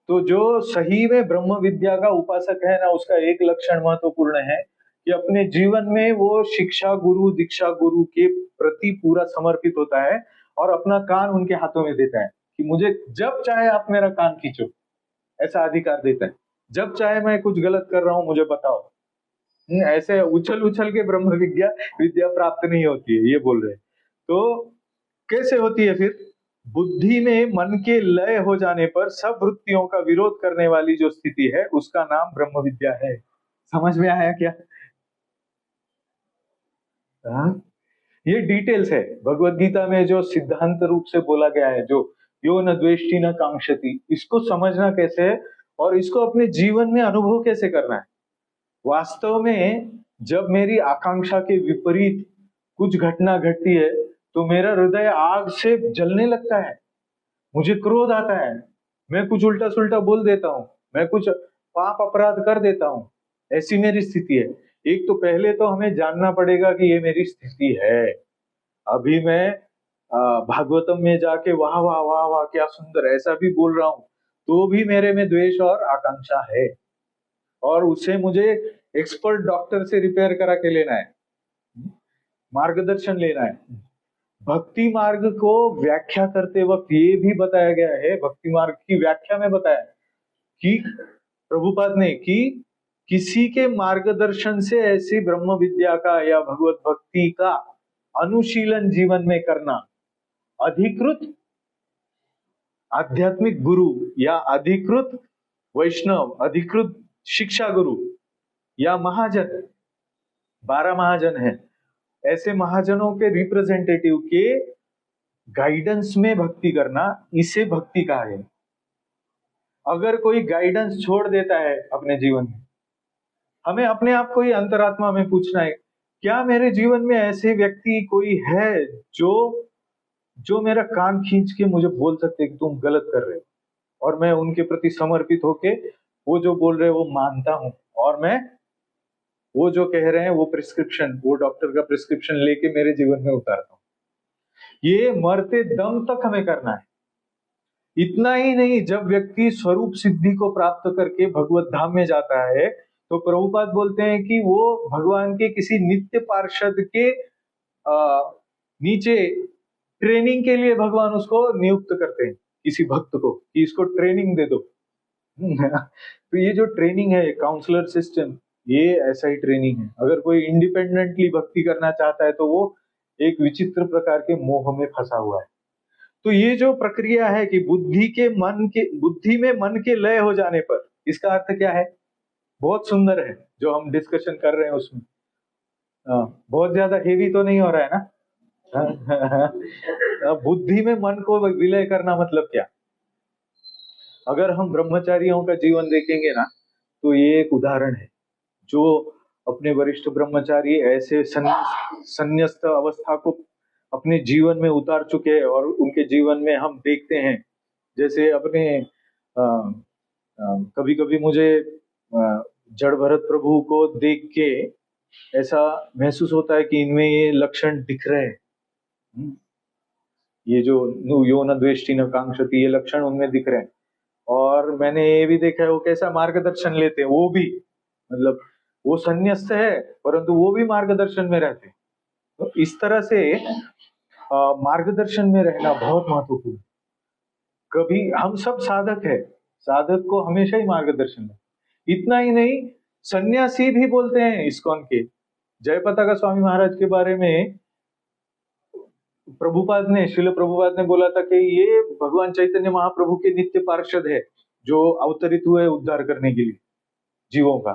तो जो सही में ब्रह्म विद्या का उपासक है ना, उसका एक लक्षण महत्वपूर्ण है कि अपने जीवन में वो शिक्षा गुरु दीक्षा गुरु के प्रति पूरा समर्पित होता है और अपना कान उनके हाथों में देता है कि मुझे जब चाहे आप मेरा कान खींचो, ऐसा अधिकार देता है। जब चाहे मैं कुछ गलत कर रहा हूं मुझे बताओ। ऐसे उछल उछल के ब्रह्म विद्या प्राप्त नहीं होती है, ये बोल रहे हैं। तो कैसे होती है फिर? बुद्धि में मन के लय हो जाने पर सब वृत्तियों का विरोध करने वाली जो स्थिति है उसका नाम ब्रह्म विद्या है। समझ में आया क्या? ये डिटेल्स है भगवत गीता में जो सिद्धांत रूप से बोला गया है, जो यो न द्वेष्टि न कांक्षति, इसको समझना कैसे है और इसको अपने जीवन में अनुभव कैसे करना है। वास्तव में जब मेरी आकांक्षा के विपरीत कुछ घटना घटती है तो मेरा हृदय आग से जलने लगता है, मुझे क्रोध आता है, मैं कुछ उल्टा सुल्टा बोल देता हूँ, मैं कुछ पाप अपराध कर देता हूँ। ऐसी मेरी स्थिति है। एक तो पहले तो हमें जानना पड़ेगा कि ये मेरी स्थिति है। अभी मैं भागवतम में जाके वाह वाह वाह वाह क्या सुंदर ऐसा भी बोल रहा हूं, तो भी मेरे में द्वेष और आकांक्षा है, और उसे मुझे एक्सपर्ट डॉक्टर से रिपेयर करा के लेना है, मार्गदर्शन लेना है। भक्ति मार्ग को व्याख्या करते वक्त ये भी बताया गया है, भक्ति मार्ग की व्याख्या में बताया कि प्रभुपाद ने कि किसी के मार्गदर्शन से ऐसी ब्रह्म विद्या का या भगवत भक्ति का अनुशीलन जीवन में करना अधिकृत आध्यात्मिक गुरु या अधिकृत वैष्णव, अधिकृत शिक्षा गुरु या महाजन, 12 महाजन है, ऐसे महाजनों के रिप्रेजेंटेटिव के गाइडेंस में भक्ति करना, इसे भक्ति कहा है। अगर कोई गाइडेंस छोड़ देता है अपने जीवन में, हमें अपने आप को ही अंतरात्मा में पूछना है, क्या मेरे जीवन में ऐसे व्यक्ति कोई है जो मेरा कान खींच के मुझे बोल सकते कि तुम गलत कर रहे हो, और मैं उनके प्रति समर्पित होके वो जो बोल रहे हैं वो मानता हूं, और मैं वो जो कह रहे हैं वो प्रिस्क्रिप्शन, वो डॉक्टर का प्रिस्क्रिप्शन लेके मेरे जीवन में उतारता हूं। ये मरते दम तक हमें करना है। इतना ही नहीं, जब व्यक्ति स्वरूप सिद्धि को प्राप्त करके भगवत धाम में जाता है तो प्रभुपाद बोलते हैं कि वो भगवान के किसी नित्य पार्षद के नीचे ट्रेनिंग के लिए भगवान उसको नियुक्त करते हैं, किसी भक्त को, कि इसको ट्रेनिंग दे दो। तो ये जो ट्रेनिंग है, काउंसलर सिस्टम, ये ऐसा ही ट्रेनिंग है। अगर कोई इंडिपेंडेंटली भक्ति करना चाहता है तो वो एक विचित्र प्रकार के मोह में फंसा हुआ है। तो ये जो प्रक्रिया है कि बुद्धि में मन के लय हो जाने पर, इसका अर्थ क्या है? बहुत सुंदर है जो हम डिस्कशन कर रहे हैं उसमें। बहुत ज्यादा हेवी तो नहीं हो रहा है ना? बुद्धि में मन को विलय करना मतलब क्या? अगर हम ब्रह्मचारियों का जीवन देखेंगे ना, तो ये एक उदाहरण है। जो अपने वरिष्ठ ब्रह्मचारी ऐसे संन्यस्त अवस्था को अपने जीवन में उतार चुके हैं, और उनके जीवन में हम देखते हैं, जैसे अपने कभी कभी मुझे जड़ भरत प्रभु को देख के ऐसा महसूस होता है कि इनमें ये लक्षण दिख रहे हैं, ये जो यो न द्वेष्टि न कांक्षति, ये लक्षण उनमें दिख रहे हैं। और मैंने ये भी देखा है वो कैसा मार्गदर्शन लेते हैं, वो भी मतलब वो संन्यस्त है परंतु वो भी मार्गदर्शन में रहते हैं। तो इस तरह से मार्गदर्शन में रहना बहुत महत्वपूर्ण। कभी हम सब साधक है, साधक को हमेशा ही मार्गदर्शन है। इतना ही नहीं, सन्यासी भी बोलते हैं इस्कॉन के। जयपताका स्वामी महाराज के बारे में श्रील प्रभुपाद ने बोला था कि ये भगवान चैतन्य महाप्रभु के नित्य पार्षद है, जो अवतरित हुए उद्धार करने के लिए जीवों का।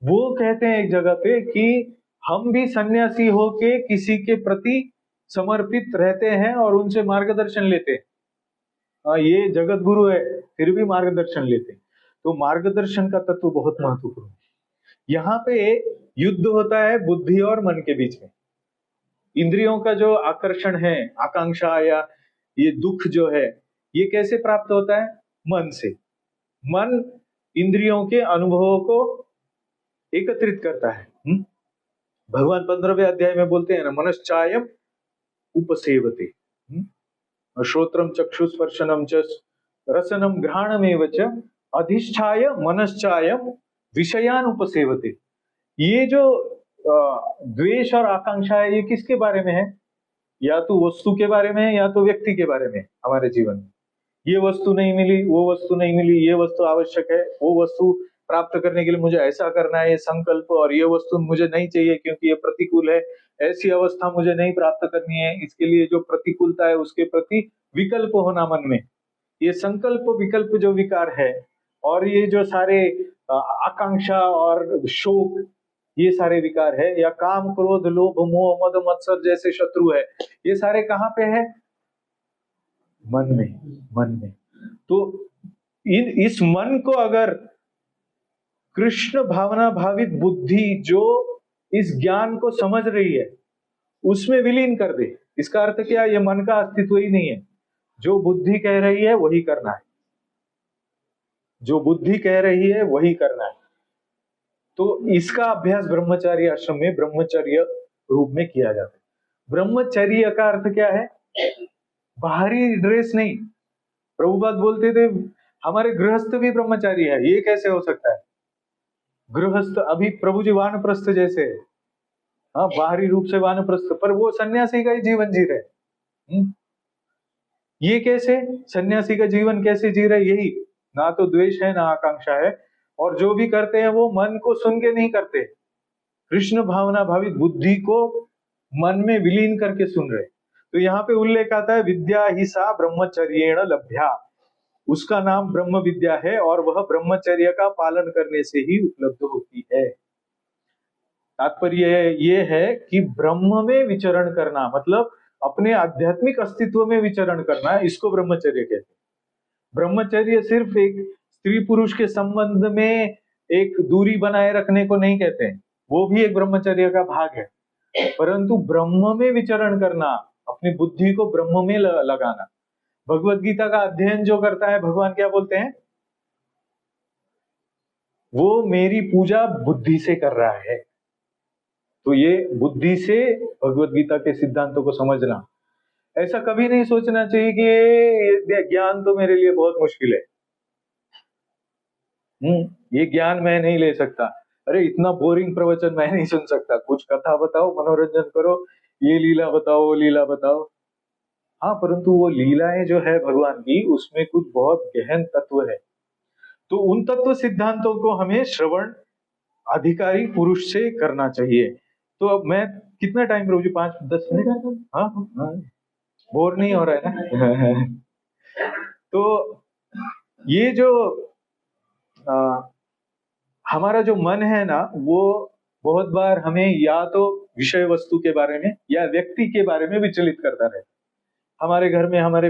वो कहते हैं एक जगह पे कि हम भी सन्यासी होके किसी के प्रति समर्पित रहते हैं और उनसे मार्गदर्शन लेते हैं। ये जगत गुरु है फिर भी मार्गदर्शन लेते हैं। तो मार्गदर्शन का तत्व बहुत महत्वपूर्ण है। यहाँ पे युद्ध होता है बुद्धि और मन के बीच में। इंद्रियों का जो आकर्षण है, आकांक्षा या ये दुख जो है, ये कैसे प्राप्त होता है? मन से। मन इंद्रियों के अनुभवों को एकत्रित करता है। भगवान 15वें अध्याय में बोलते हैं ना, मनश्चायम उपसेवते, श्रोत्रम चक्षुस्पर्शनम च रसनम घ्राणमेव च अधिष्ठाय मनश्चायम विषयान उपसेवते। ये जो द्वेष और आकांक्षा है, ये किसके बारे में है? या तो वस्तु के बारे में है या तो व्यक्ति के बारे में। हमारे जीवन में ये वस्तु नहीं मिली, वो वस्तु नहीं मिली, ये वस्तु आवश्यक है, वो वस्तु प्राप्त करने के लिए मुझे ऐसा करना है, ये संकल्प, और ये वस्तु मुझे नहीं चाहिए क्योंकि ये प्रतिकूल है, ऐसी अवस्था मुझे नहीं प्राप्त करनी है, इसके लिए जो प्रतिकूलता है उसके प्रति विकल्प होना मन में, ये संकल्प विकल्प जो विकार है, और ये जो सारे आकांक्षा और शोक, ये सारे विकार है, या काम क्रोध लोभ मोह मद मत्सर जैसे शत्रु है, ये सारे कहाँ पे है? मन में। तो इस मन को अगर कृष्ण भावना भावित बुद्धि जो इस ज्ञान को समझ रही है उसमें विलीन कर दे, इसका अर्थ क्या, ये मन का अस्तित्व ही नहीं है। जो बुद्धि कह रही है वही करना है, जो बुद्धि कह रही है वही करना है। तो इसका अभ्यास ब्रह्मचार्य आश्रम में ब्रह्मचर्य रूप में किया जाता है। ब्रह्मचर्य का अर्थ क्या है? बाहरी ड्रेस नहीं। प्रभुपाद बोलते थे हमारे गृहस्थ भी ब्रह्मचारी है, ये कैसे हो सकता है? गृहस्थ अभी प्रभु जी वानप्रस्थ जैसे है, हाँ बाहरी रूप से वानप्रस्थ, पर वो सन्यासी का ही जीवन जी रहे। ये कैसे सन्यासी का जीवन कैसे जी रहे? यही, ना तो द्वेष है ना आकांक्षा है, और जो भी करते हैं वो मन को सुन के नहीं करते, कृष्ण भावना भावित बुद्धि को मन में विलीन करके सुन रहे। तो यहाँ पे उल्लेख आता है विद्या ही सा ब्रह्मचर्येण लभ्या, उसका नाम ब्रह्म विद्या है और वह ब्रह्मचर्य का पालन करने से ही उपलब्ध होती है। तात्पर्य ये है कि ब्रह्म में विचरण करना, मतलब अपने आध्यात्मिक अस्तित्व में विचरण करना, इसको ब्रह्मचर्य कहते हैं। ब्रह्मचर्य सिर्फ एक स्त्री पुरुष के संबंध में एक दूरी बनाए रखने को नहीं कहते हैं, वो भी एक ब्रह्मचर्य का भाग है, परंतु ब्रह्म में विचरण करना, अपनी बुद्धि को ब्रह्म में लगाना। भगवत गीता का अध्ययन जो करता है, भगवान क्या बोलते हैं? वो मेरी पूजा बुद्धि से कर रहा है। तो ये बुद्धि से भगवत गीता के सिद्धांतों को समझना, ऐसा कभी नहीं सोचना चाहिए कि ये ज्ञान तो मेरे लिए बहुत मुश्किल है, ये ज्ञान मैं नहीं ले सकता, अरे इतना बोरिंग प्रवचन मैं नहीं सुन सकता, कुछ कथा बताओ, मनोरंजन करो, ये लीला बताओ वो लीला बताओ। हाँ, परंतु वो लीलाएं जो है भगवान की, उसमें कुछ बहुत गहन तत्व है। तो उन तत्व सिद्धांतों को हमें श्रवण अधिकारी पुरुष से करना चाहिए। तो अब मैं कितना टाइम प्रभु जी, 5-10 मिनट? हाँ हाँ, बोर नहीं हो रहा है ना? तो ये जो हमारा जो मन है ना, वो बहुत बार हमें या तो विषय वस्तु के बारे में या व्यक्ति के बारे में विचलित करता है। हमारे घर में हमारे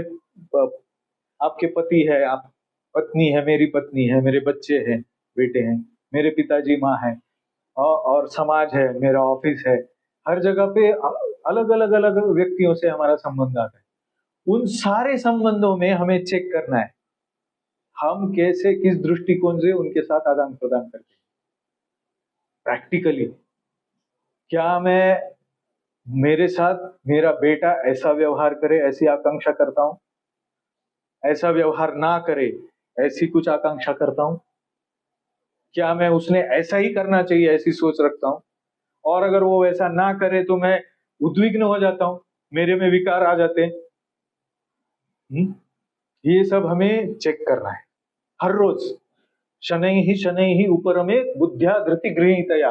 आपके पति है, आप पत्नी है, मेरी पत्नी है, मेरे बच्चे हैं, बेटे हैं, मेरे पिताजी माँ है, और समाज है, मेरा ऑफिस है, हर जगह पे अलग अलग अलग व्यक्तियों से हमारा संबंध आता है। उन सारे संबंधों में हमें चेक करना है हम कैसे, किस दृष्टिकोण से उनके साथ आदान प्रदान करते हैं। प्रैक्टिकली क्या मैं, मेरे साथ मेरा बेटा ऐसा व्यवहार करे ऐसी आकांक्षा करता हूं, ऐसा व्यवहार ना करे ऐसी कुछ आकांक्षा करता हूं? क्या मैं उसने ऐसा ही करना चाहिए ऐसी सोच रखता हूं? और अगर वो वैसा ना करे तो मैं उद्विग्न हो जाता हूं, मेरे में विकार आ जाते हैं। ये सब हमें चेक करना है हर रोज। शनै ही उपरमे बुद्ध्या धृति गृहीतया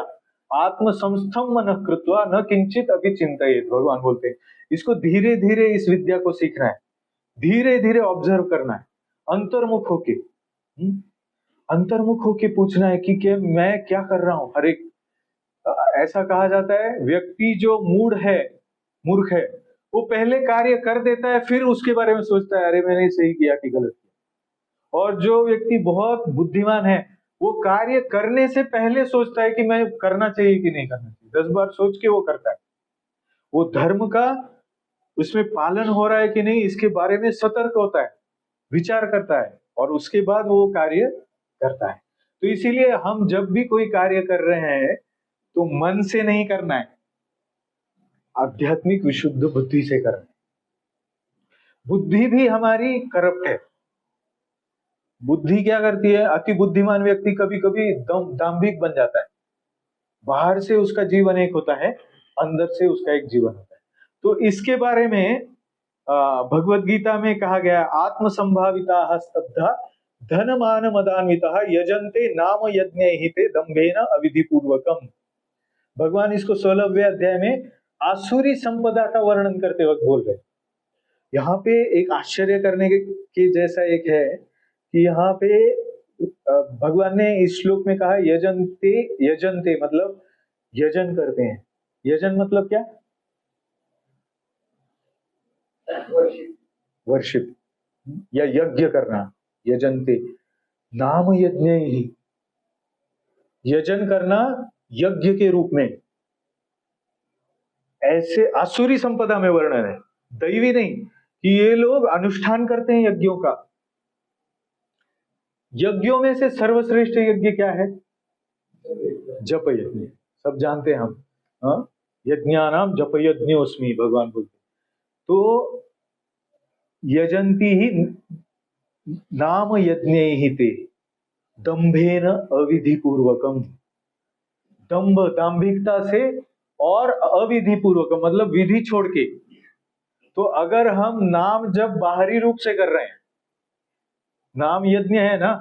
आत्म संस्थम मन कृत्वा न किंचित अभिचिंतयेत, भगवान बोलते हैं। इसको धीरे धीरे इस विद्या को सीखना है, धीरे धीरे ऑब्जर्व करना है, अंतर्मुख होके, अंतर्मुख होके पूछना है कि मैं क्या कर रहा हूं। हर एक, ऐसा कहा जाता है व्यक्ति जो मूढ़ है, मूर्ख है, वो पहले कार्य कर देता है फिर उसके बारे में सोचता है अरे मैंने सही किया कि गलत किया। और जो व्यक्ति बहुत बुद्धिमान है, वो कार्य करने से पहले सोचता है कि मैं करना चाहिए कि नहीं करना चाहिए, 10 बार सोच के वो करता है। वो धर्म का उसमें पालन हो रहा है कि नहीं इसके बारे में सतर्क होता है, विचार करता है, और उसके बाद वो कार्य करता है। तो इसीलिए हम जब भी कोई कार्य कर रहे हैं तो मन से नहीं करना है, आध्यात्मिक विशुद्ध बुद्धि से करना है। बुद्धि भी हमारी करप्ट है। बुद्धि क्या करती है? अति बुद्धिमान व्यक्ति कभी कभी दाम्भिक बन जाता है। बाहर से उसका जीवन एक होता है, अंदर से उसका एक जीवन होता है। तो इसके बारे में भगवत गीता में कहा गया, आत्म संभाविता स्तब्धा धन मान मदान्विता यजन्ते नाम यज्ञ हिते दम्भेन अविधि पूर्वकम। भगवान इसको 16वें अध्याय में आसुरी संपदा का वर्णन करते वक्त बोल रहे हैं। यहाँ पे एक आश्चर्य करने के जैसा एक है कि यहाँ पे भगवान ने इस श्लोक में कहा यजन्ते, यजन्ते मतलब यजन करते हैं। यजन मतलब क्या? वर्शिप। या यज्ञ करना, यजन्ते नाम यज्ञ ही, यजन करना यज्ञ के रूप में, ऐसे आसुरी संपदा में वर्णन है, दैवी नहीं, कि ये लोग अनुष्ठान करते हैं यज्ञों का। यज्ञों में से सर्वश्रेष्ठ यज्ञ क्या है? जप यज्ञ, सब जानते हैं हम, हाँ? यज्ञानाम जप यज्ञोस्मि भगवान बोलते। तो यजंती ही नाम यज्ञ ही ते दंभेन अविधि पूर्वकम, दंभ दाम्भिकता से और अविधि पूर्वकम मतलब विधि छोड़ के। तो अगर हम नाम जब बाहरी रूप से कर रहे हैं, नाम यज्ञ है ना,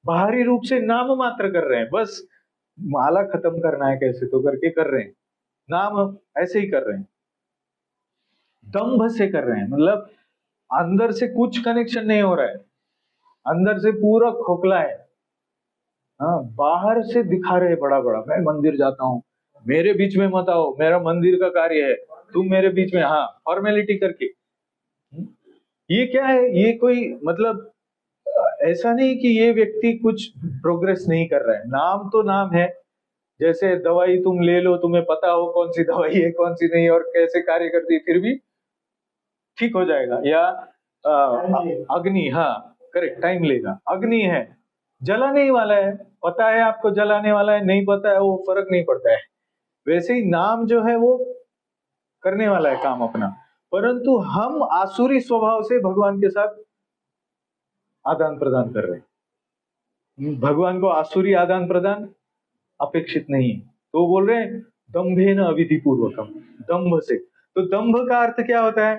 बाहरी रूप से नाम मात्र कर रहे हैं, बस माला खत्म करना है कैसे तो करके कर रहे हैं, नाम ऐसे ही कर रहे हैं, दंभ से कर रहे हैं, मतलब अंदर से कुछ कनेक्शन नहीं हो रहा है, अंदर से पूरा खोखला है। हाँ, बाहर से दिखा रहे बड़ा बड़ा, मैं मंदिर जाता हूँ, मेरे बीच में मत आओ, मेरा मंदिर का कार्य है, तुम मेरे बीच में, हाँ, फॉर्मेलिटी करके। ये क्या है? ये कोई मतलब ऐसा नहीं कि ये व्यक्ति कुछ प्रोग्रेस नहीं कर रहा है, नाम तो नाम है। जैसे दवाई तुम ले लो, तुम्हें पता हो कौन सी दवाई है कौन सी नहीं और कैसे कार्य करती है, फिर भी ठीक हो जाएगा। या अग्नि, हाँ करेक्ट, टाइम लेगा, अग्नि है, जलाने ही वाला है, पता है आपको जलाने वाला है, नहीं पता है वो फर्क नहीं पड़ता है। वैसे ही नाम जो है वो करने वाला है काम अपना, परंतु हम आसुरी स्वभाव से भगवान के साथ आदान प्रदान कर रहे हैं। भगवान को आसुरी आदान प्रदान अपेक्षित नहीं है, तो बोल रहे हैं दंभेन अविधि पूर्वकम, दंभ से। तो दंभ का अर्थ क्या होता है?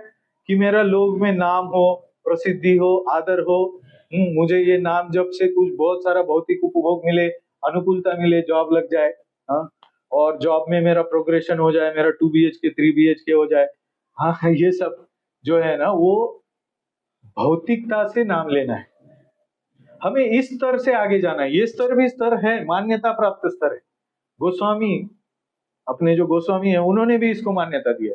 कि मेरा लोग में नाम हो, प्रसिद्धि हो, आदर हो, मुझे ये नाम जब से कुछ बहुत सारा भौतिक उपभोग मिले, अनुकूलता मिले, जॉब लग जाए, हाँ, और जॉब में मेरा प्रोग्रेशन हो जाए, मेरा 2 BHK 3 BHK हो जाए, हाँ, ये सब जो है ना वो भौतिकता से नाम लेना है। हमें इस स्तर से आगे जाना है, ये स्तर भी स्तर है, मान्यता प्राप्त स्तर है। गोस्वामी, अपने जो गोस्वामी है उन्होंने भी इसको मान्यता दिया।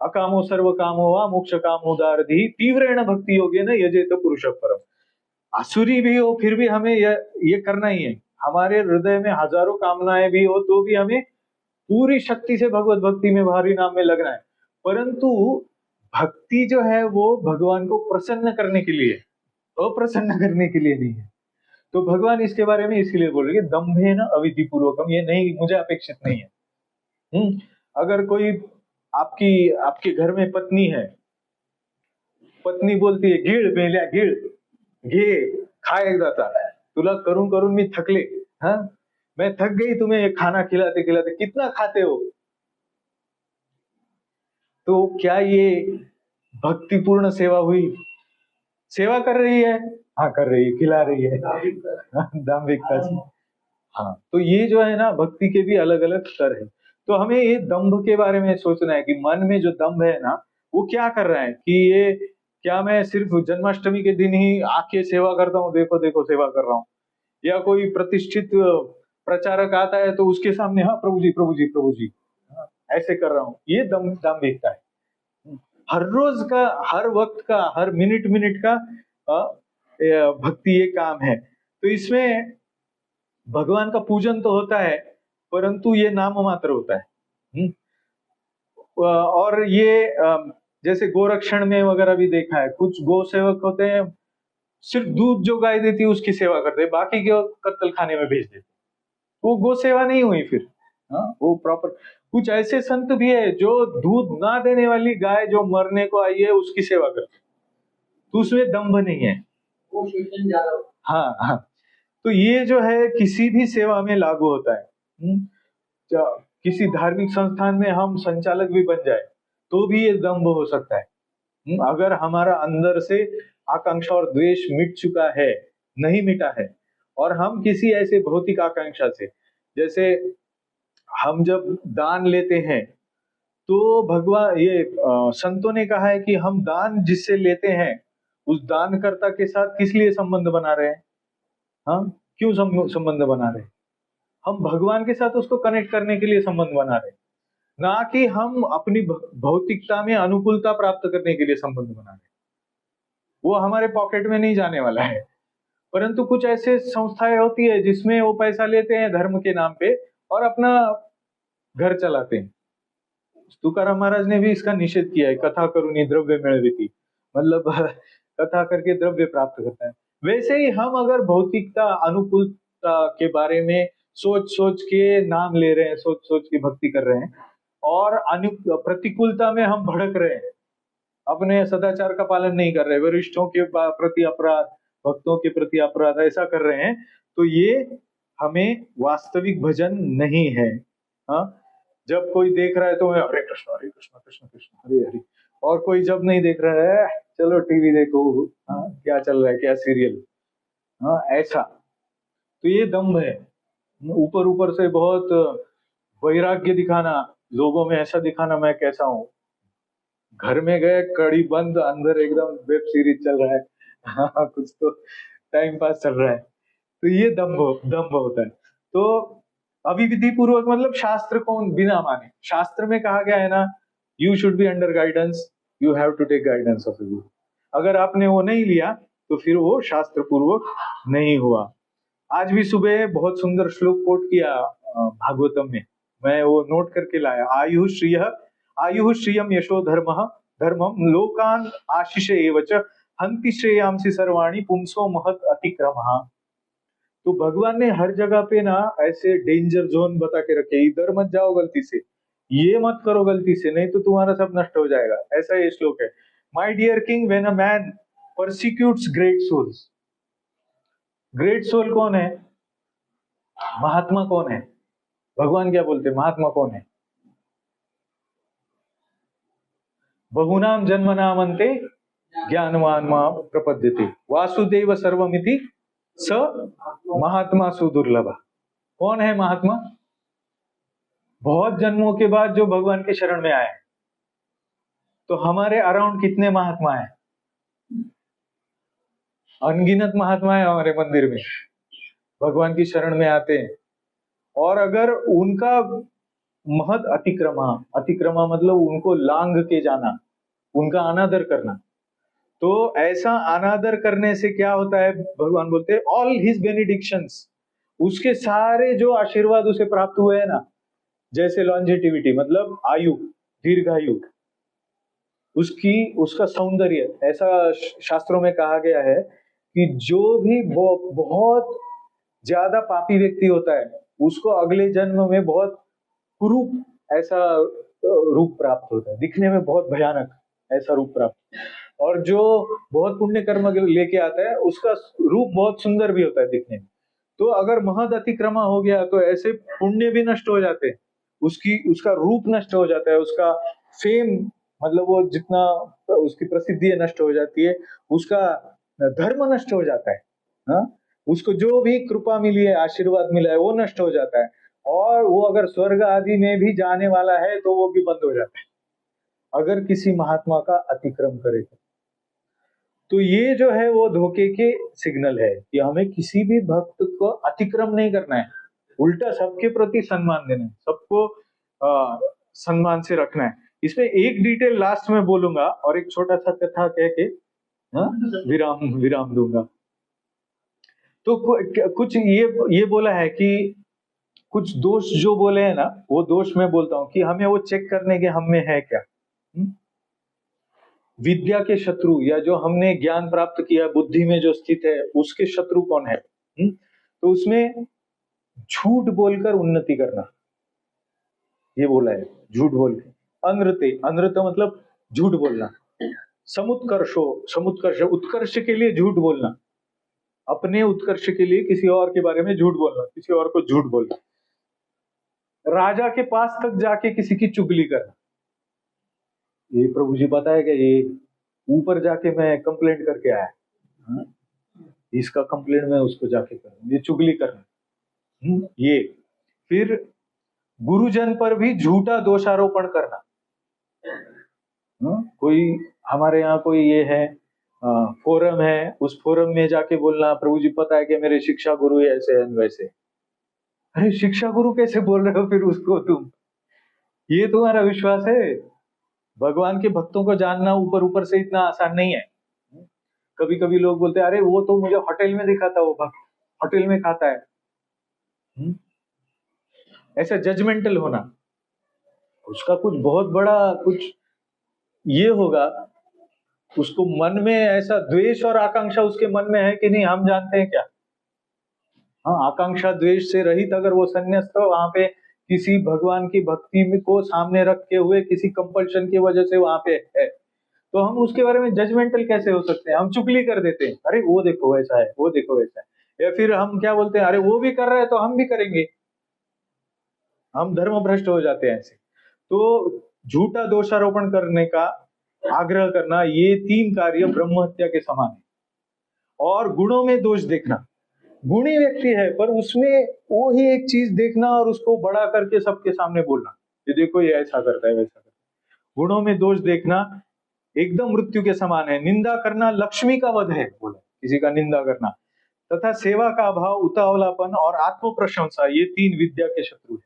अकामो सर्व कामो वा मोक्ष कामो दारधि तीव्रेण भक्ति योगे न यजेत पुरुष परम। आसुरी भी हो फिर भी हमें ये करना ही है। हमारे हृदय में हजारों कामनाएं भी हो तो भी हमें पूरी शक्ति से भगवत भक्ति में, भारी नाम में लगना है। परंतु भक्ति जो है वो भगवान को प्रसन्न करने के लिए, अप्रसन्न करने के लिए नहीं है। तो भगवान इसके बारे में इसलिए बोल रहे दंभे न अविधि पूर्वकम, ये नहीं, मुझे अपेक्षित नहीं है। अगर कोई आपके घर में पत्नी है, पत्नी बोलती है गिळ मेल्या गिळ घे खाए जाता, तुला करून करून मी थकले, हाँ मैं थक गई तुम्हें खाना खिलाते खिलाते, कितना खाते हो? तो क्या ये भक्तिपूर्ण सेवा हुई? सेवा कर रही है, हाँ कर रही है, खिला रही है, दाम्भिकता से। हाँ, तो ये जो है ना भक्ति के भी अलग अलग स्तर है। तो हमें ये दंभ के बारे में सोचना है कि मन में जो दंभ है ना वो क्या कर रहा है, कि ये क्या मैं सिर्फ जन्माष्टमी के दिन ही आके सेवा करता हूँ, देखो देखो सेवा कर रहा हूँ, या कोई प्रतिष्ठित प्रचारक आता है तो उसके सामने हाँ प्रभु जी प्रभु जी प्रभु जी ऐसे कर रहा हूँ, ये दाम्भिकता है। हर रोज का, हर वक्त का, हर मिनट मिनट का भक्ति ये काम है। तो इसमें भगवान का पूजन तो होता है परंतु ये नाम मात्र होता है। और ये जैसे गोरक्षण में वगैरह भी देखा है, कुछ गौ सेवक होते हैं सिर्फ दूध जो गाय देती है उसकी सेवा करते हैं, बाकी के कत्ल खाने में भेज देते, वो गो सेवा नहीं हुई फिर। वो प्रॉपर, कुछ ऐसे संत भी है जो दूध ना देने वाली गाय जो मरने को आई है उसकी सेवा करते, तो उसमें दंभ नहीं है। हाँ हाँ, तो ये जो है किसी भी सेवा में लागू होता है। किसी धार्मिक संस्थान में हम संचालक भी बन जाए तो भी ये दंभ हो सकता है। अगर हमारा अंदर से आकांक्षा और द्वेष मिट चुका है, नहीं मिटा है, और हम किसी ऐसे भौतिक आकांक्षा से, जैसे हम जब दान लेते हैं तो भगवान ये संतों ने कहा है कि हम दान जिससे लेते हैं उस दानकर्ता के साथ किस लिए संबंध बना रहे हैं? हाँ, क्यों संबंध बना रहे हैं? हम भगवान के साथ उसको कनेक्ट करने के लिए संबंध बना रहे हैं, ना कि हम अपनी भौतिकता में अनुकूलता प्राप्त करने के लिए संबंध बना रहे हैं। वो हमारे पॉकेट में नहीं जाने वाला है। परंतु कुछ ऐसे संस्थाएं होती है जिसमें वो पैसा लेते हैं धर्म के नाम पे और अपना घर चलाते हैं। तुकाराम महाराज ने भी इसका निषेध किया है, कथा करुणी द्रव्य मिळविती, मतलब कथा करके द्रव्य प्राप्त करता है। वैसे ही हम अगर भौतिकता अनुकूलता के बारे में सोच सोच के नाम ले रहे हैं, सोच सोच के भक्ति कर रहे हैं और प्रतिकूलता में हम भड़क रहे हैं, अपने सदाचार का पालन नहीं कर रहे, वरिष्ठों के प्रति अपराध, भक्तों के प्रति अपराध ऐसा कर रहे हैं, तो ये हमें वास्तविक भजन नहीं है। हाँ, जब कोई देख रहा है तो हरे कृष्ण कृष्ण कृष्ण हरे हरे, और कोई जब नहीं देख रहा है चलो टीवी देखो, हाँ क्या चल रहा है, क्या सीरियल, हाँ ऐसा। तो ये दम्भ है, ऊपर ऊपर से बहुत वैराग्य दिखाना, लोगों में ऐसा दिखाना मैं कैसा हूँ, घर में गए कड़ी बंद, अंदर एकदम वेब सीरीज चल रहा है, हाँ कुछ तो टाइम पास चल रहा है। तो ये दम्भ होता है। तो अभिविधि पूर्वक मतलब शास्त्र को बिना माने, शास्त्र में कहा गया है ना, you should be under guidance, you have to take guidance of guru. अगर आपने वो नहीं लिया तो फिर वो शास्त्र पूर्वक नहीं हुआ। आज भी सुबह बहुत सुंदर श्लोक कोट किया भागवतम में, मैं वो नोट करके लाया। आयु श्रियम यशो धर्मम लोकान आशीष एवच हंति श्रेयांसी सर्वाणी पुंसो महत अतिक्रमः। तो भगवान ने हर जगह पे ना ऐसे डेंजर जोन बता के रखे, इधर मत जाओ गलती से, ये मत करो गलती से, नहीं तो तुम्हारा सब नष्ट हो जाएगा, ऐसा ये श्लोक है। My dear king, when a man persecutes great souls, great soul कौन है, महात्मा कौन है, भगवान क्या बोलते, महात्मा कौन है, बहुनाम जन्मनामन्ते ज्ञानवान मां प्रपद्यते वासुदेव सर्वमिति स महात्मा सुदुर्लभ। कौन है महात्मा, बहुत जन्मों के बाद जो भगवान के शरण में आए। तो हमारे अराउंड कितने महात्मा हैं, अनगिनत महात्मा है हमारे मंदिर में, भगवान की शरण में आते हैं। और अगर उनका महत अतिक्रमा मतलब उनको लांग के जाना, उनका अनादर करना, तो ऐसा अनादर करने से क्या होता है, भगवान बोलते हैं ऑल हिज बेनिडिक्शंस, उसके सारे जो आशीर्वाद उसे प्राप्त हुए हैं ना, जैसे लॉन्जेटिविटी मतलब आयु, दीर्घायु, उसका सौंदर्य, ऐसा शास्त्रों में कहा गया है कि जो भी बहुत ज्यादा पापी व्यक्ति होता है उसको अगले जन्म में बहुत कुरूप ऐसा रूप प्राप्त होता है, दिखने में बहुत भयानक ऐसा रूप प्राप्त। और जो बहुत पुण्य कर्म लेके आता है उसका रूप बहुत सुंदर भी होता है दिखने में। तो अगर महद अतिक्रमा हो गया तो ऐसे पुण्य भी नष्ट हो जाते हैं, उसका रूप नष्ट हो जाता है, उसका फेम मतलब वो जितना उसकी प्रसिद्धि नष्ट हो जाती है, उसका धर्म नष्ट हो जाता है, हाँ? उसको जो भी कृपा मिली है, आशीर्वाद मिला है, वो नष्ट हो जाता है। और वो अगर स्वर्ग आदि में भी जाने वाला है तो वो भी बंद हो जाता है अगर किसी महात्मा का अतिक्रम करे। तो ये जो है वो धोखे के सिग्नल है कि हमें किसी भी भक्त को अतिक्रम नहीं करना है, उल्टा सबके प्रति सम्मान देना है, सबको सम्मान से रखना है। इसमें एक डिटेल लास्ट में बोलूंगा और एक छोटा सा कथा कह के विराम दूंगा। तो कुछ ये बोला है कि कुछ दोष जो बोले हैं ना, वो दोष मैं बोलता हूं कि हमें वो चेक करने के हम में है क्या। विद्या के शत्रु या जो हमने ज्ञान प्राप्त किया बुद्धि में जो स्थित है उसके शत्रु कौन है। तो उसमें झूठ बोलकर उन्नति करना, ये बोला है, झूठ बोल के। अनृत मतलब झूठ बोलना। समुत्कर्ष उत्कर्ष के लिए झूठ बोलना, अपने उत्कर्ष के लिए किसी और के बारे में झूठ बोलना, किसी और को झूठ बोलना। राजा के पास तक जाके किसी की चुगली करना, ये प्रभु जी पता है कि ये ऊपर जाके मैं कंप्लेंट करके आया, इसका कंप्लेंट मैं उसको जाके करूं, ये चुगली करना। ये फिर गुरुजन पर भी झूठा दोषारोपण करना। कोई हमारे यहाँ कोई ये है फोरम है, उस फोरम में जाके बोलना प्रभु जी पता है कि मेरे शिक्षा गुरु ऐसे हैं वैसे। अरे शिक्षा गुरु कैसे बोल रहे हो फिर उसको तुम, ये तुम्हारा विश्वास है? भगवान के भक्तों को जानना ऊपर ऊपर से इतना आसान नहीं है। कभी कभी लोग बोलते हैं अरे वो तो मुझे होटल में दिखा था, वो भक्त होटल में खाता है। ऐसा जजमेंटल होना, उसका कुछ बहुत बड़ा कुछ ये होगा, उसको मन में ऐसा द्वेष और आकांक्षा उसके मन में है कि नहीं, हम जानते हैं क्या। हाँ, आकांक्षा द्वेष से रहित अगर वो संन्यास्त हो, वहां पे किसी भगवान की भक्ति में को सामने रखे हुए किसी कंपल्शन की वजह से वहां पे है, तो हम उसके बारे में जजमेंटल कैसे हो सकते हैं? हम चुगली कर देते हैं, अरे वो देखो वैसा है, वो देखो वैसा है। या फिर हम क्या बोलते हैं, अरे वो भी कर रहा है तो हम भी करेंगे। हम धर्म भ्रष्ट हो जाते हैं ऐसे। तो झूठा दोषारोपण करने का आग्रह करना, ये 3 कार्य ब्रह्म हत्या के समान है। और गुणों में दोष देखना, गुणी व्यक्ति है पर उसमें वो ही एक चीज देखना और उसको बड़ा करके सबके सामने बोलना, ये देखो ये ऐसा करता है वैसा करता है। गुणों में दोष देखना एकदम मृत्यु के समान है। निंदा करना लक्ष्मी का वध है, बोले किसी का निंदा करना। तथा सेवा का अभाव, उतावलापन और आत्म प्रशंसा, ये 3 विद्या के शत्रु है।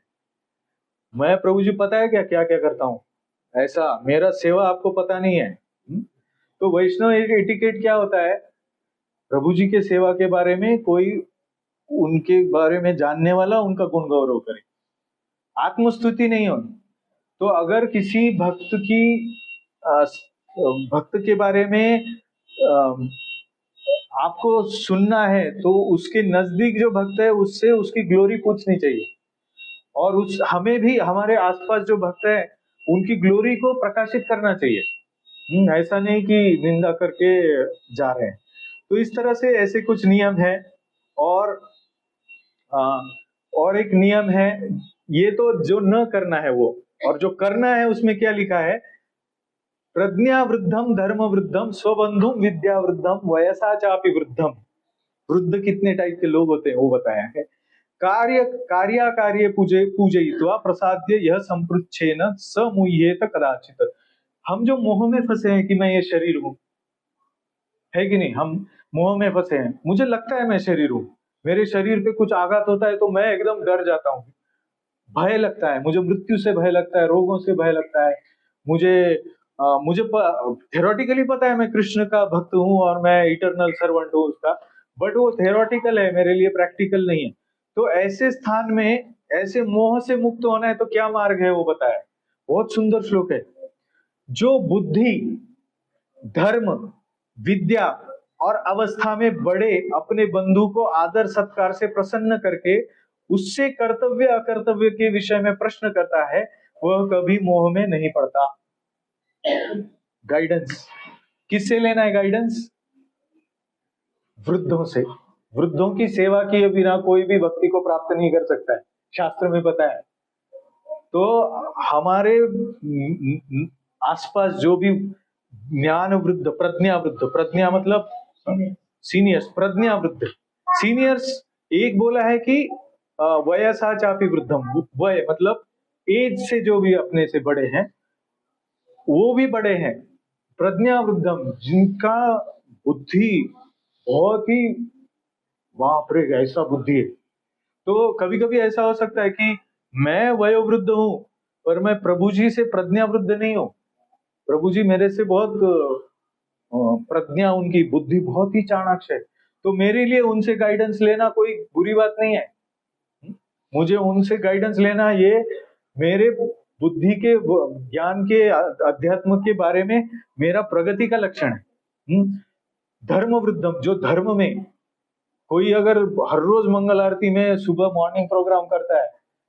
मैं प्रभु जी पता है क्या क्या क्या करता हूँ, ऐसा मेरा सेवा आपको पता नहीं है। तो वैष्णव एटिकेट क्या होता है, प्रभु जी के सेवा के बारे में कोई उनके बारे में जानने वाला उनका गुण गौरव करे, आत्मस्तुति नहीं हो। तो अगर किसी भक्त के बारे में आपको सुनना है तो उसके नजदीक जो भक्त है उससे उसकी ग्लोरी पूछनी चाहिए, और उस हमें भी हमारे आसपास जो भक्त है उनकी ग्लोरी को प्रकाशित करना चाहिए। ऐसा नहीं कि निंदा करके जा रहे हैं। तो इस तरह से ऐसे कुछ नियम है। और और एक नियम है, ये तो जो न करना है वो, और जो करना है उसमें क्या लिखा है, प्रज्ञा वृद्धम धर्म वृद्धम स्वबंधुम विद्या वृद्धम वयसा चापि वृद्धम। वृद्ध कितने टाइप के लोग होते हैं वो बताया है। कार्य पूजयित्वा प्रसाद्य यह संपृच्छेन समूह्येत कदाचित। हम जो मोह में फंसे हैं कि मैं ये शरीर हूं, है कि नहीं, हम मोह में फंसे हैं, मुझे लगता है मैं शरीर हूं, मेरे शरीर पे कुछ आघात होता है तो मैं एकदम डर जाता हूँ, भय लगता है मुझे, मृत्यु से भय लगता है, रोगों से भय लगता है मुझे। मुझे थेरोटिकली पता है मैं कृष्ण का भक्त हूँ और मैं इटरनल सर्वेंट हूँ उसका, बट वो थेरोटिकल है, मेरे लिए प्रैक्टिकल नहीं है। तो ऐसे स्थान में ऐसे मोह से मुक्त होना है तो क्या मार्ग है वो बताया, बहुत सुंदर श्लोक है। जो बुद्धि, धर्म, विद्या और अवस्था में बड़े अपने बंधु को आदर सत्कार से प्रसन्न करके उससे कर्तव्य अकर्तव्य के विषय में प्रश्न करता है, वह कभी मोह में नहीं पड़ता। गाइडेंस किससे लेना है? गाइडेंस वृद्धों से। वृद्धों की सेवा किए बिना कोई भी भक्ति को प्राप्त नहीं कर सकता है, शास्त्र में बताया है। तो हमारे आसपास जो भी ज्ञान वृद्ध, प्रज्ञा वृद्ध, प्रज्ञा मतलब सीनियर्स, प्रज्ञा वृद्ध सीनियर्स, एक बोला है कि वयसा चापि वृद्धम, वय मतलब एज से जो भी अपने से बड़े हैं वो भी बड़े हैं। प्रज्ञा वृद्धम, जिनका बुद्धि बहुत ही बाप रे ऐसा बुद्धि है। तो कभी कभी ऐसा हो सकता है कि मैं वयोवृद्ध हूं पर मैं प्रभु जी से प्रज्ञा वृद्ध नहीं हूं, प्रभु जी मेरे से बहुत प्रज्ञा, उनकी बुद्धि बहुत ही चाणाक्ष है, तो मेरे लिए उनसे गाइडेंस लेना कोई बुरी बात नहीं है। मुझे उनसे गाइडेंस लेना ये मेरे बुद्धि के ज्ञान के अध्यात्म के बारे में मेरा प्रगति का लक्षण है। धर्म वृद्धम, जो धर्म में कोई अगर हर रोज मंगल आरती में सुबह मॉर्निंग प्रोग्राम करता है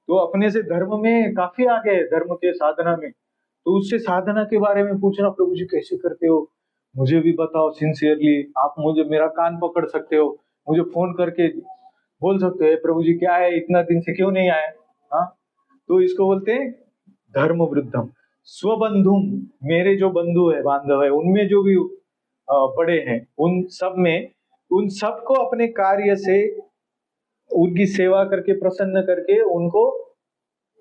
तो अपने से धर्म में काफी आगे है, धर्म के साधना में, तो उससे साधना के बारे में पूछना, प्रभु जी कैसे करते हो, मुझे भी बताओ सिंसियरली, आप मुझे मेरा कान पकड़ सकते हो, मुझे फोन करके बोल सकते हो प्रभु जी क्या है, इतना दिन से क्यों नहीं आए। हाँ, तो इसको बोलते हैं धर्म वृद्धम। स्वबंधुम, मेरे जो बंधु है, बांधव है, उनमें जो भी बड़े हैं उन सब में, उन सबको अपने कार्य से उनकी सेवा करके प्रसन्न करके उनको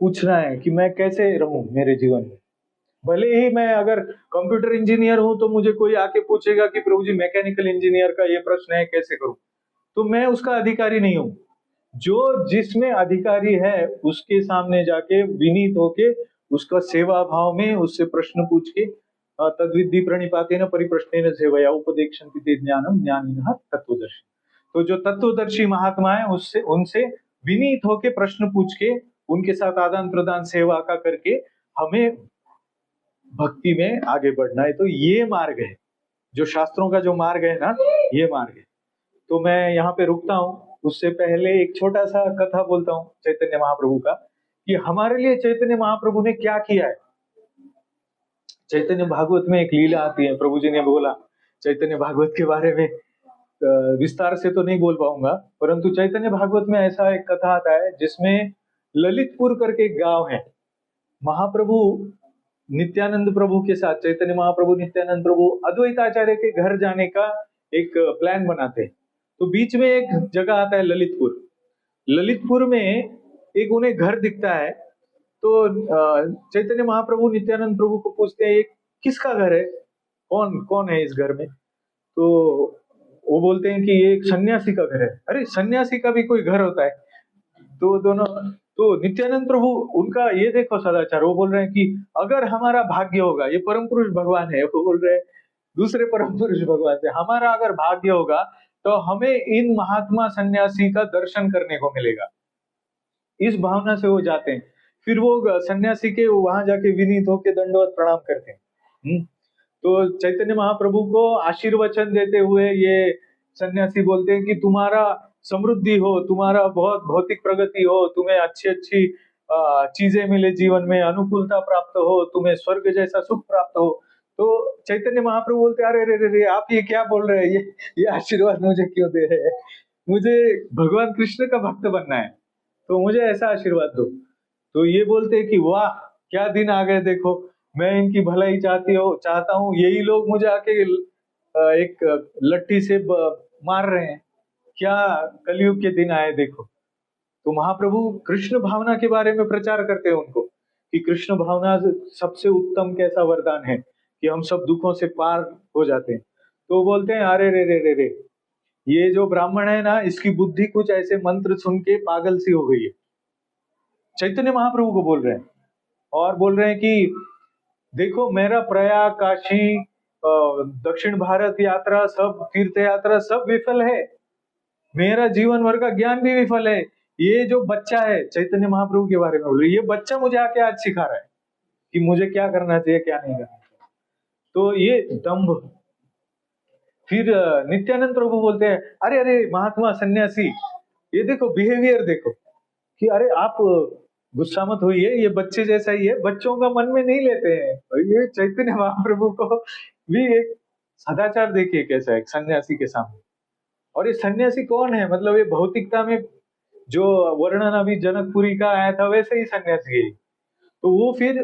पूछना है कि मैं कैसे रहूं मेरे जीवन में। भले ही मैं अगर कंप्यूटर इंजीनियर हूं तो मुझे कोई आके पूछेगा कि प्रभु जी मैकेनिकल इंजीनियर का ये प्रश्न है कैसे करूं, तो मैं उसका अधिकारी नहीं हूं। जो जिसमें अधिकारी है उसके सामने जाके विनीत होके उसका सेवा भाव में उससे प्रश्न पूछ के तद्विद्धि प्रणिपातेन परिप्रश्नेन सेवया उपदेक्षन्ति ते ज्ञानम ज्ञानिनः तत्वदर्शी। तो जो तत्वदर्शी महात्मा है उससे उनसे विनीत होके प्रश्न पूछ के उनके साथ आदान प्रदान सेवा का करके हमें भक्ति में आगे बढ़ना है। तो ये मार्ग है, जो शास्त्रों का जो मार्ग है ना, ये मार्ग है। तो मैं यहाँ पे रुकता हूँ। उससे पहले एक छोटा सा कथा बोलता हूँ चैतन्य महाप्रभु का, कि हमारे लिए चैतन्य महाप्रभु ने क्या किया है। चैतन्य भागवत में एक लीला आती है, प्रभु जी ने बोला चैतन्य भागवत के बारे में विस्तार से तो नहीं बोल पाऊंगा, परंतु चैतन्य भागवत में ऐसा एक कथा आता है जिसमें ललितपुर करके एक गांव है। महाप्रभु नित्यानंद प्रभु के साथ, चैतन्य महाप्रभु नित्यानंद प्रभु अद्वैताचार्य के घर जाने का एक प्लान बनाते हैं। तो बीच में एक जगह आता है ललितपुर। ललितपुर में एक उन्हें घर दिखता है। तो चैतन्य महाप्रभु नित्यानंद प्रभु को पूछते हैं, ये किसका घर है, कौन कौन है इस घर में। तो वो बोलते हैं कि ये एक सन्यासी का घर है। अरे सन्यासी का भी कोई घर होता है। तो दोनों, तो नित्यानंद प्रभु उनका ये देखो सदाचार, वो बोल रहे हैं कि अगर हमारा भाग्य होगा, ये परम पुरुष भगवान है, वो बोल रहे हैं दूसरे परम पुरुष भगवान से, हमारा अगर भाग्य होगा तो हमें इन महात्मा सन्यासी का दर्शन करने को मिलेगा। इस भावना से वो जाते हैं। फिर वो सन्यासी के वहां जाके विनीत होके दंडवत प्रणाम करते हैं। तो चैतन्य महाप्रभु को आशीर्वचन देते हुए ये सन्यासी बोलते हैं कि तुम्हारा समृद्धि हो, तुम्हारा बहुत भौतिक प्रगति हो, तुम्हें अच्छी अच्छी चीजें मिले जीवन में, अनुकूलता प्राप्त हो, तुम्हें स्वर्ग जैसा सुख प्राप्त हो। तो चैतन्य महाप्रभु बोलते, अरे रे रे रे, आप ये क्या बोल रहे हैं, ये आशीर्वाद मुझे क्यों दे रहे हैं, मुझे भगवान कृष्ण का भक्त बनना है, तो मुझे ऐसा आशीर्वाद दो। तो ये बोलते हैं कि वाह क्या दिन आ गए, देखो मैं इनकी भलाई चाहता हूँ, यही लोग मुझे आके एक लट्ठी से मार रहे हैं, क्या कलयुग के दिन आए देखो। तो महाप्रभु कृष्ण भावना के बारे में प्रचार करते हैं उनको, कि कृष्ण भावना सबसे उत्तम कैसा वरदान है कि हम सब दुखों से पार हो जाते हैं। तो बोलते हैं अरे रे रे रे रे, ये जो ब्राह्मण है ना, इसकी बुद्धि कुछ ऐसे मंत्र सुन के पागल सी हो गई है। चैतन्य महाप्रभु को बोल रहे हैं, और बोल रहे हैं कि देखो मेरा प्रयाग, काशी, दक्षिण भारत यात्रा, सब तीर्थ यात्रा सब विफल है, मेरा जीवन भर का ज्ञान भी विफल है। ये जो बच्चा है, चैतन्य महाप्रभु के बारे में बोल रहे, ये बच्चा मुझे आके आज सिखा रहा है कि मुझे क्या करना चाहिए क्या नहीं करना चाहिए। तो ये दंभ। फिर नित्यानंद प्रभु बोलते हैं, अरे अरे महात्मा सन्यासी, ये देखो बिहेवियर देखो, कि अरे आप गुस्सा मत होइए, ये बच्चे जैसा ही है, बच्चों का मन में नहीं लेते हैं। और ये चैतन्य महाप्रभु को भी एक सदाचार देखिए कैसा है एक सन्यासी के सामने। और ये सन्यासी कौन है, मतलब ये भौतिकता में जो वर्णन अभी जनकपुरी का आया था वैसे ही सन्यासी है। तो वो फिर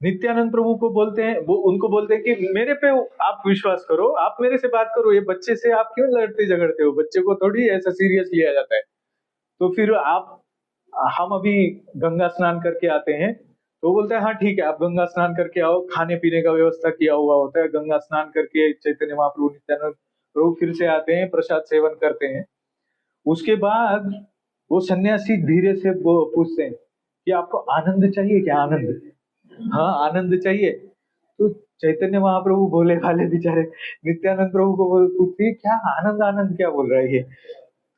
नित्यानंद प्रभु को बोलते हैं, वो उनको बोलते हैं कि मेरे पे आप विश्वास करो, आप मेरे से बात करो, ये बच्चे से आप क्यों लड़ते झगड़ते हो, बच्चे को थोड़ी ऐसा सीरियस लिया जाता है। तो फिर हम अभी गंगा स्नान करके आते हैं। तो बोलते हैं हाँ ठीक है, आप गंगा स्नान करके आओ, खाने पीने का व्यवस्था किया हुआ होता है। गंगा स्नान करके चैतन्य महाप्रभु नित्यानंद प्रभु फिर से आते हैं, प्रसाद सेवन करते हैं। उसके बाद वो सन्यासी धीरे से पूछते हैं कि आपको आनंद चाहिए क्या, आनंद, हाँ आनंद चाहिए। तो चैतन्य महाप्रभु भोले भाले बेचारे नित्यानंद प्रभु को पूछते क्या आनंद, आनंद क्या बोल रहा है ये।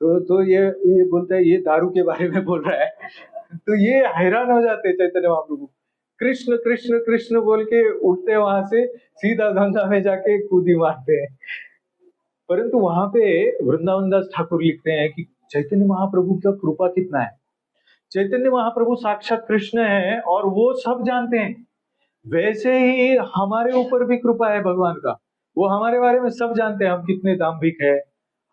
तो ये बोलता है ये दारू के बारे में बोल रहा है। तो ये हैरान हो जाते हैं चैतन्य महाप्रभु, कृष्ण कृष्ण कृष्ण बोल के उठते वहां से, सीधा गंगा में जाके कूदी मारते हैं। परंतु वहां पे वृंदावन दास ठाकुर लिखते हैं कि चैतन्य महाप्रभु का कृपा कितना है। चैतन्य महाप्रभु साक्षात कृष्ण है और वो सब जानते हैं। वैसे ही हमारे ऊपर भी कृपा है भगवान का, वो हमारे बारे में सब जानते हैं, हम कितने दाम्भिक है,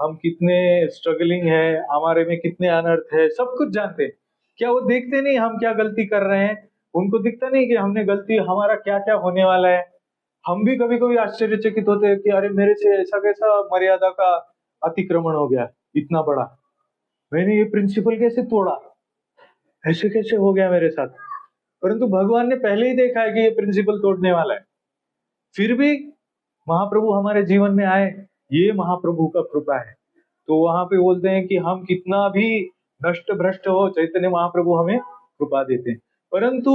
हम कितने स्ट्रगलिंग है, हमारे में कितने अनर्थ है, सब कुछ जानते हैं। क्या वो देखते नहीं हम क्या गलती कर रहे हैं, उनको दिखता नहीं कि हमने गलती, हमारा क्या क्या होने वाला है। हम भी कभी कभी आश्चर्यचकित होते हैं कि अरे मेरे से ऐसा कैसा मर्यादा का अतिक्रमण हो गया, इतना बड़ा, मैंने ये प्रिंसिपल कैसे तोड़ा, ऐसे कैसे हो गया मेरे साथ। परंतु भगवान ने पहले ही देखा है कि ये प्रिंसिपल तोड़ने वाला है, फिर भी महाप्रभु हमारे जीवन में आए, ये महाप्रभु का कृपा है। तो वहां पे बोलते हैं कि हम कितना भी नष्ट भ्रष्ट हो, चैतन्य महाप्रभु हमें कृपा देते हैं। परंतु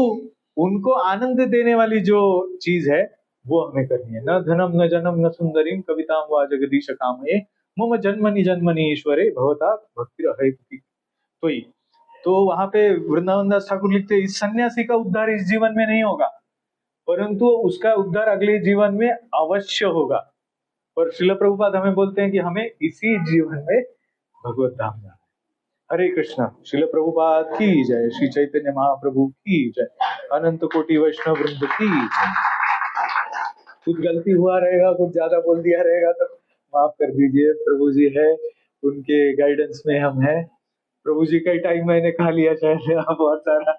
उनको आनंद देने वाली जो चीज है वो हमें करनी है। न धनम न जनम न सुंदरीम कविताम वा जगदीश कामये मम जन्मनि जन्मनि ईश्वरे भवता भक्ति रहे। तो ही तो वहां पे वृंदावन दास ठाकुर लिखते हैं, इस सन्यासी का उद्धार इस जीवन में नहीं होगा, परंतु उसका उद्धार अगले जीवन में अवश्य होगा। और श्रील प्रभुपाद हमें बोलते हैं कि हमें इसी जीवन में भगवत धाम जाना है। हरे कृष्णा। श्रील प्रभुपाद की जय, श्री चैतन्य महाप्रभु की जय, अनंत कोटि वैष्णव वृंद की जय। कुछ गलती हुआ रहेगा, कुछ ज्यादा बोल दिया रहेगा तो माफ कर दीजिए, प्रभु जी है, उनके गाइडेंस में हम हैं। प्रभु जी का ही टाइम मैंने खा लिया शायद बहुत सारा।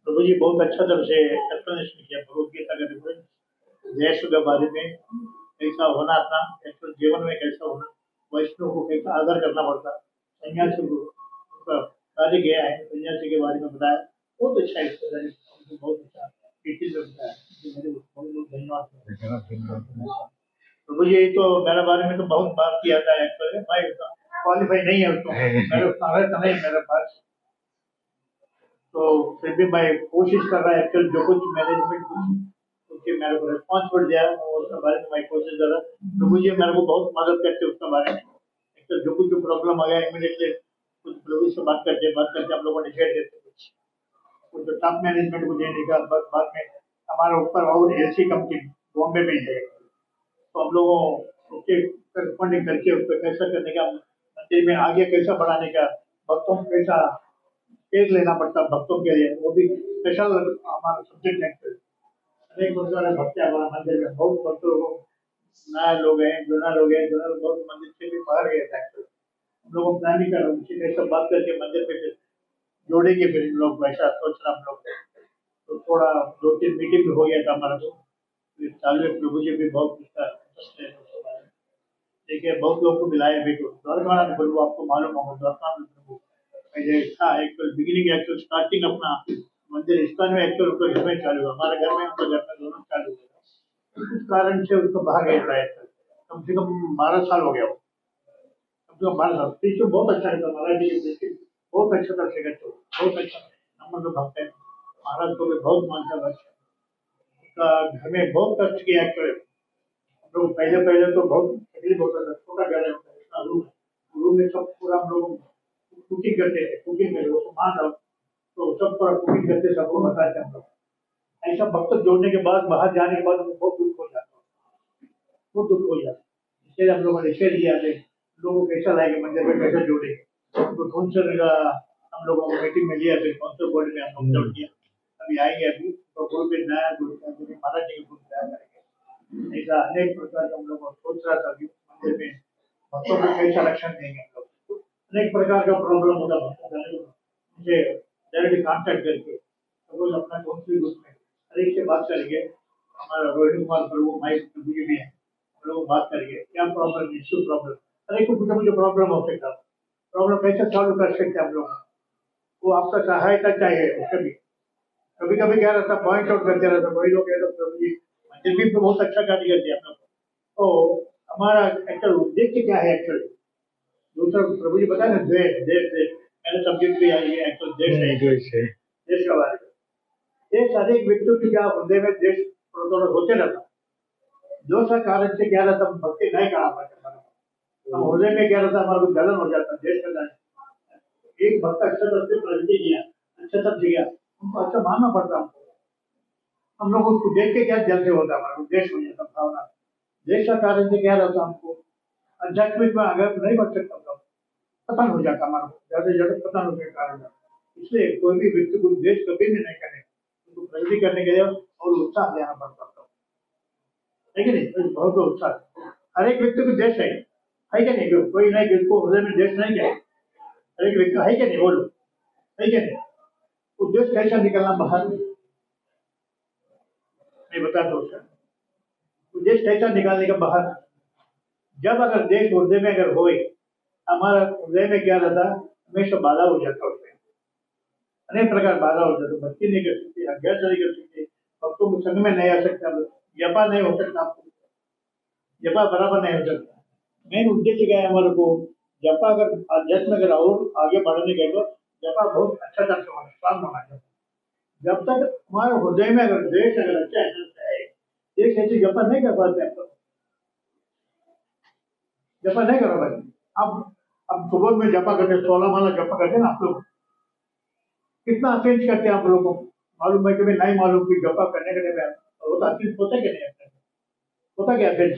प्रभु जी बहुत अच्छा तरह से एक्सप्लेनेशन किया भगवद गीता के देश के बारे में, कैसा होना था एक्चुअल जीवन में, कैसा होना, वैष्णव को कैसा आदर करना पड़ता, सन्यासी को कार्य किया है, सन्यासी के बारे में बताया, बहुत अच्छा एक्सप्लेनेशन, बहुत अच्छा डिटेल में बताया। धन्यवाद प्रभु जी। तो मेरे बारे में तो बहुत बात किया था, एक्चुअली मैं क्वालिफाई नहीं है उसको, मेरे सारा नहीं मेरे पास, तो फिर भी मैं कोशिश कर रहा है एक्चुअल जो कुछ मैनेजमेंट क्योंकि मेरे को रिस्पॉन्सिबल दिया उसके बारे में मैं कोशिश कर रहा। तो मुझे मेरे को बहुत मदद करते उसके बारे में, एक्चुअल जो कुछ प्रॉब्लम आ गया इमीडिएटली कुछ प्रभु से बात करते हम लोगों ने शेयर देते कुछ जो टॉप मैनेजमेंट को देने का, बस बाद में हमारे ऊपर और एसी कंपनी बॉम्बे में है, तो हम लोगों उसके करस्पॉन्डिंग करके उसको कैसा करने का, मंदिर में आगे कैसा बढ़ाने का, भक्तों को कैसा पेज लेना पड़ता भक्तों के लिए, वो भी स्पेशल हमारा सब्जेक्ट है। अनेक प्रकार भक्त हमारा मंदिर में, बहुत भक्त लोग नया लोग हैं, जुना लोग हैं, जुना लोग बहुत मंदिर से भी बाहर गए थे। हम लोग प्लानिंग कर रहे हैं, सब बात करके मंदिर पे जोड़ेंगे, फिर इन लोग वैसा सोच रहा हम लोग, तो थोड़ा 2-3 मीटिंग भी हो गया था हमारा, तो चालू प्रभु जी भी बहुत देखिए बहुत लोग को मिलाया भी, तो द्वारका में प्रभु आपको मालूम होगा, द्वारका में प्रभु पहले था एक्चुअल बिगिनिंग, एक्चुअल स्टार्टिंग अपना मंदिर इस्कॉन में एक्चुअल उनका घर में चालू हुआ, हमारे घर में उनका घर में दोनों चालू हुआ, इस कारण से उनको बाहर गया था कम से कम 12 साल हो गया, कम से कम 12 साल। पीछे बहुत अच्छा रहता महाराज जी, बहुत अच्छा तरह से करते, बहुत अच्छा नंबर तो भक्त है महाराज को भी बहुत मानता है, घर में बहुत कष्ट किया एक्चुअली। तो पहले तो बहुत तकलीफ होता था, छोटा घर है, रूम में सब पूरा हम लोग कुकिंग करते थे, कुकिंग में वो सामान तो सब पूरा कुकिंग करते, सबको बताते हम लोग। ऐसा भक्त जोड़ने के बाद बाहर जाने के बाद हमको बहुत दुख हो जाता, बहुत दुख हो जाता, इसलिए हम लोगों ने शेयर किया थे लोगों को कैसा लाएंगे मंदिर में, कैसे जोड़ेंगे, तो काउंसिलर का हम लोगों को मीटिंग में लिया, फिर काउंसिल बोर्ड में हम लोग जोड़ दिया, अभी आएंगे, अभी तो गुरु पे नया गुरु महाराज जी के गुरु तैयार करेंगे। ऐसा अनेक प्रकार का हम लोग सोच रहा था मंदिर में भक्तों को कैसा रक्षण देंगे, हम लोग अनेक प्रकार का प्रॉब्लम होता मुझे डायरेक्ट कांटेक्ट करके रोज अपना काउंसिल ग्रुप में हर एक से बात करेंगे, हमारा रोहित कुमार प्रभु माइक प्रभु जी भी है, हम लोग बात करेंगे क्या प्रॉब्लम, इश्यू प्रॉब्लम, हर एक को कुछ मुझे प्रॉब्लम हो सकता, प्रॉब्लम कैसे सॉल्व कर सकते हैं हम लोग, वो आपका सहायता चाहिए। कभी कभी क्या रहता पॉइंट आउट करते रहता, कोई लोग प्रभु जी मंदिर भी तो बहुत अच्छा कार्य करते हैं आप लोग, तो हमारा एक्चुअल उद्देश्य क्या है एक्चुअली, दूसरा प्रभु जी बताए ना देश देश देश, मेरे सब्जेक्ट भी आई है एक्चुअल देश है, देश का बारे में, देश हर एक व्यक्ति की क्या हृदय में देश थोड़ा होते रहता, जो सा कारण से क्या रहता भक्ति नहीं करा पाते, हृदय में क्या रहता हमारा जलन हो जाता देश का जाने, एक भक्त अच्छा तरह से प्रगति किया, अच्छा सब किया, उनको अच्छा मानना पड़ता हमको, हम लोग उसको देख के क्या जल्दी होता हमारा देश हो जाता भावना, देश का कारण से क्या रहता हमको आध्यात्मिक में अगर नहीं बढ़ सकता हम लोग, पतन हो जाता हमारा ज्यादा ज्यादा पतन होने के कारण, इसलिए कोई भी व्यक्ति को देश कभी भी नहीं करे, उनको प्रगति करने के लिए और उत्साह देना पड़ता है कि नहीं, बहुत उत्साह, हर एक व्यक्ति को देश है क्या नहीं, कोई नहीं जिसको हृदय में देश नहीं है, हर एक व्यक्ति है क्या नहीं, बोलो है क्या नहीं, वो देश कैसा निकलना बाहर नहीं बता दो, देश कैसा निकालने का बाहर, जब अगर देश हृदय में अगर होए, हमारा हृदय में क्या रहता हमेशा बाधा हो जाता, उसमें अनेक प्रकार बाधा हो जाता, भक्ति नहीं कर सकते, अभ्यास नहीं कर सकते, भक्तों को संग में नहीं आ सकता, जपा नहीं हो सकता, आपको जपा बराबर नहीं हो सकता, मेन उद्देश्य क्या है हमारे को, जपा अगर अध्यात्म अगर और आगे बढ़ने के तो जपा बहुत अच्छा तरह से होना, स्ट्रांग होना चाहिए, जब तक हमारे हृदय में अगर देश अगर अच्छा है, देश ऐसे जपन नहीं कर पाते आप लोग, जपा नहीं करो भाई। अब सुबह में जपा करते 16 माला जपा करते ना आप लोग, कितना अटेंड करते हैं आप लोगों को मालूम है कि भाई नहीं मालूम कि जपा करने के लिए होता अटेंड होता कि नहीं होता क्या अटेंड,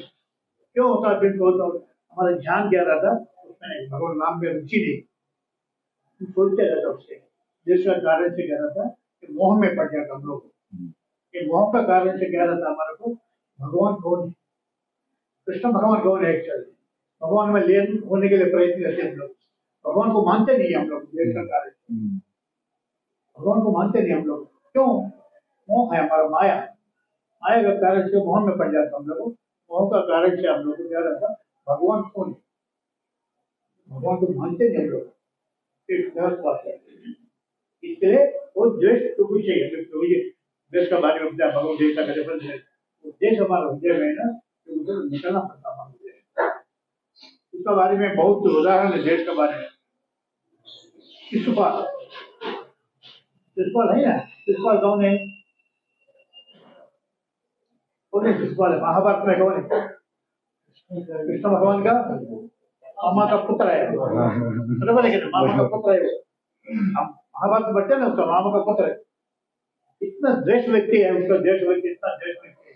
क्यों होता अटेंड होता? हमारा ध्यान क्या रहता उसमें भगवान नाम में रुचि नहीं, सोचते रहता उससे, जिसका कारण से क्या रहता कि मोह में पड़ जाता हम लोग, कि मोह का कारण से क्या रहता हमारे को भगवान कौन है, कृष्ण भगवान कौन है, एक्चुअली भगवान में लीन होने के लिए प्रयत्न करते हम लोग, भगवान को मानते नहीं हम लोग, देश का कार्य भगवान को मानते नहीं हम लोग, क्यों? मोह है हमारा, माया, माया का कारण से मोह में पड़ जाता हम लोग, मोह का कारण से हम लोग को क्या रहता भगवान कौन है, भगवान को मानते नहीं हम लोग, इसके लिए वो देश तो कुछ चाहिए, देश का बारे में बताया भगवान देश का कैसे देश हमारा हृदय में ना, तो उधर निकलना पड़ता हमारे देश, उसका बारे में बहुत उदाहरण है देश के बारे में। शिशुपाल, शिशुपाल है ना, शिशुपाल कौन है? कौन है शिशुपाल? महाभारत में कौन है? कृष्ण भगवान का मामा का पुत्र है, बराबर है कि मामा का पुत्र है, महाभारत में बच्चा ना उसका मामा का पुत्र है, इतना देश व्यक्ति है उसका, देश व्यक्ति इतना देश व्यक्ति है,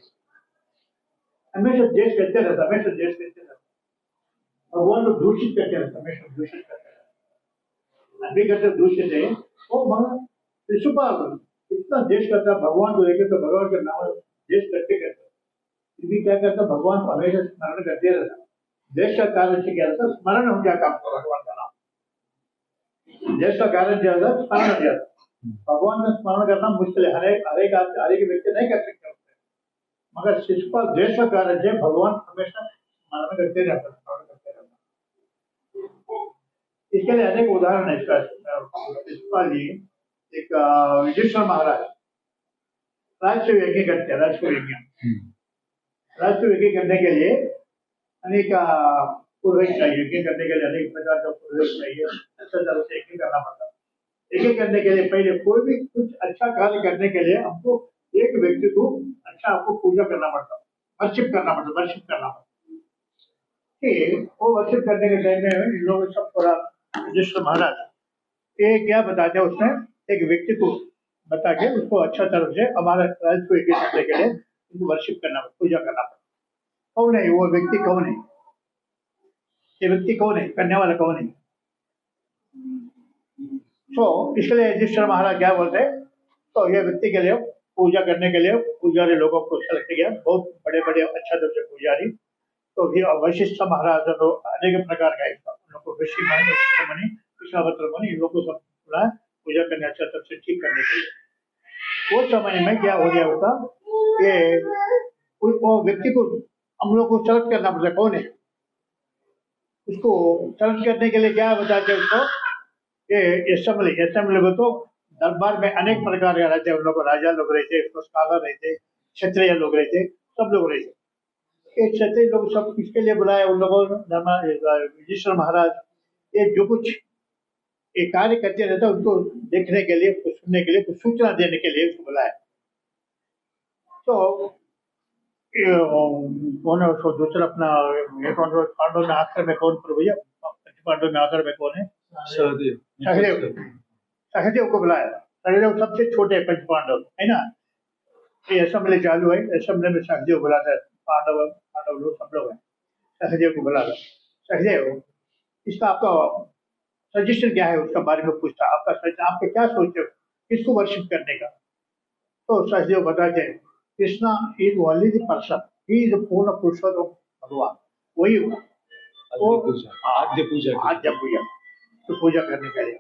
हमेशा देश कहते रहता, हमेशा देश कहते रहता, भगवान को दूषित करते रहता, हमेशा दूषित करते रहता, अभी कहते दूषित है वो भगवान शिशुपाल इतना देश करता भगवान को लेकर, तो भगवान के नाम देश करते करते भी क्या करता भगवान को हमेशा स्मरण करते रहता, देश का कार्य से क्या रहता स्मरण हो जाता आपको भगवान का नाम, देश का कार्य क्या होता स्मरण हो जाता, भगवान का स्मरण करना मुश्किल है, हर एक व्यक्ति नहीं कर सकते, मगर शिशुपाल देश का कार्य है, भगवान हमेशा स्मरण करते रहता, स्मरण करते रहता। इसके लिए अनेक उदाहरण है इसका, शिशुपाल जी एक युधिष्ठिर महाराज राजस्व यज्ञ करते हैं, राजस्व यज्ञ, राजस्व यज्ञ करने के लिए अनेक पुरोहित चाहिए, यज्ञ करने के लिए अनेक प्रकार का पुरोहित चाहिए, अच्छा तरह से यज्ञ करना पड़ता है। यज्ञ करने के लिए पहले कोई भी कुछ अच्छा कार्य करने के लिए हमको एक व्यक्ति को अच्छा आपको पूजा करना पड़ता है, वर्शिप करना पड़ता, वर्शिप करना पड़ता, कि वो वर्शिप करने के टाइम में इन लोग सब थोड़ा युधिष्ठिर महाराज ये क्या बताते हैं, उसमें एक व्यक्ति को बता के उसको अच्छा तरह से हमारा राज को यज्ञ करने के लिए उनको वर्शिप करना, पूजा करना पड़ता। कौन है वो व्यक्ति, कौन है ये व्यक्ति, कौन है करने वाला, कौन है? तो इसलिए युधिष्ठिर महाराज क्या बोलते हैं, तो ये व्यक्ति के लिए पूजा करने के लिए पुजारी लोगों को सेलेक्ट किया, बहुत बड़े बड़े अच्छा तरह से पुजारी, तो भी वशिष्ठ महाराज तो अनेक प्रकार का उन लोग को ऋषि मुनि, वशिष्ठ मुनि, विश्वामित्र मुनि, इन लोग को सब बुलाया पूजा करने अच्छा तरह से ठीक करने के लिए। वो समय में क्या हो गया होता, ये वो व्यक्ति को हम लोग को सेलेक्ट करना पड़ता, कौन है उसको सेलेक्ट करने के लिए क्या बताते हैं उसको, ये असेंबली, असेंबली में तो दरबार में अनेक प्रकार के रहते हैं, उन लोग राजा लोग रहते, स्कॉलर रहते, क्षत्रिय लोग रहते, सब लोग रहते, ये क्षत्रिय लोग सब किसके लिए बुलाए उन लोगों ने, युधिष्ठिर महाराज ये जो कुछ ये कार्य करते रहता उनको देखने के लिए, उसको सुनने के लिए, कुछ सूचना देने के लिए उसको बुलाया। तो कौन है उसको दूसरा अपना पांडव में आखिर में कौन पर भैया, पांडव में आखिर में कौन है? सहदेव, सहदेव को बुलाया, सहदेव सबसे छोटे पंच पांडव है ना, ये असेंबली चालू है, असेंबली में सहदेव बुलाता है, पांडव पांडव लोग सब लोग हैं, सहदेव को बुलाता, सहदेव इसका आपका सजेशन क्या है, उसका बारे में पूछता, आपका आपके क्या सोचते हो किसको वर्शिप करने का? तो सहदेव बताते हैं Krishna is only the person, he is पूर्ण पुरुषोत्तम भगवान, वही वो आद्य पूजा तो पूजा करने के लिए।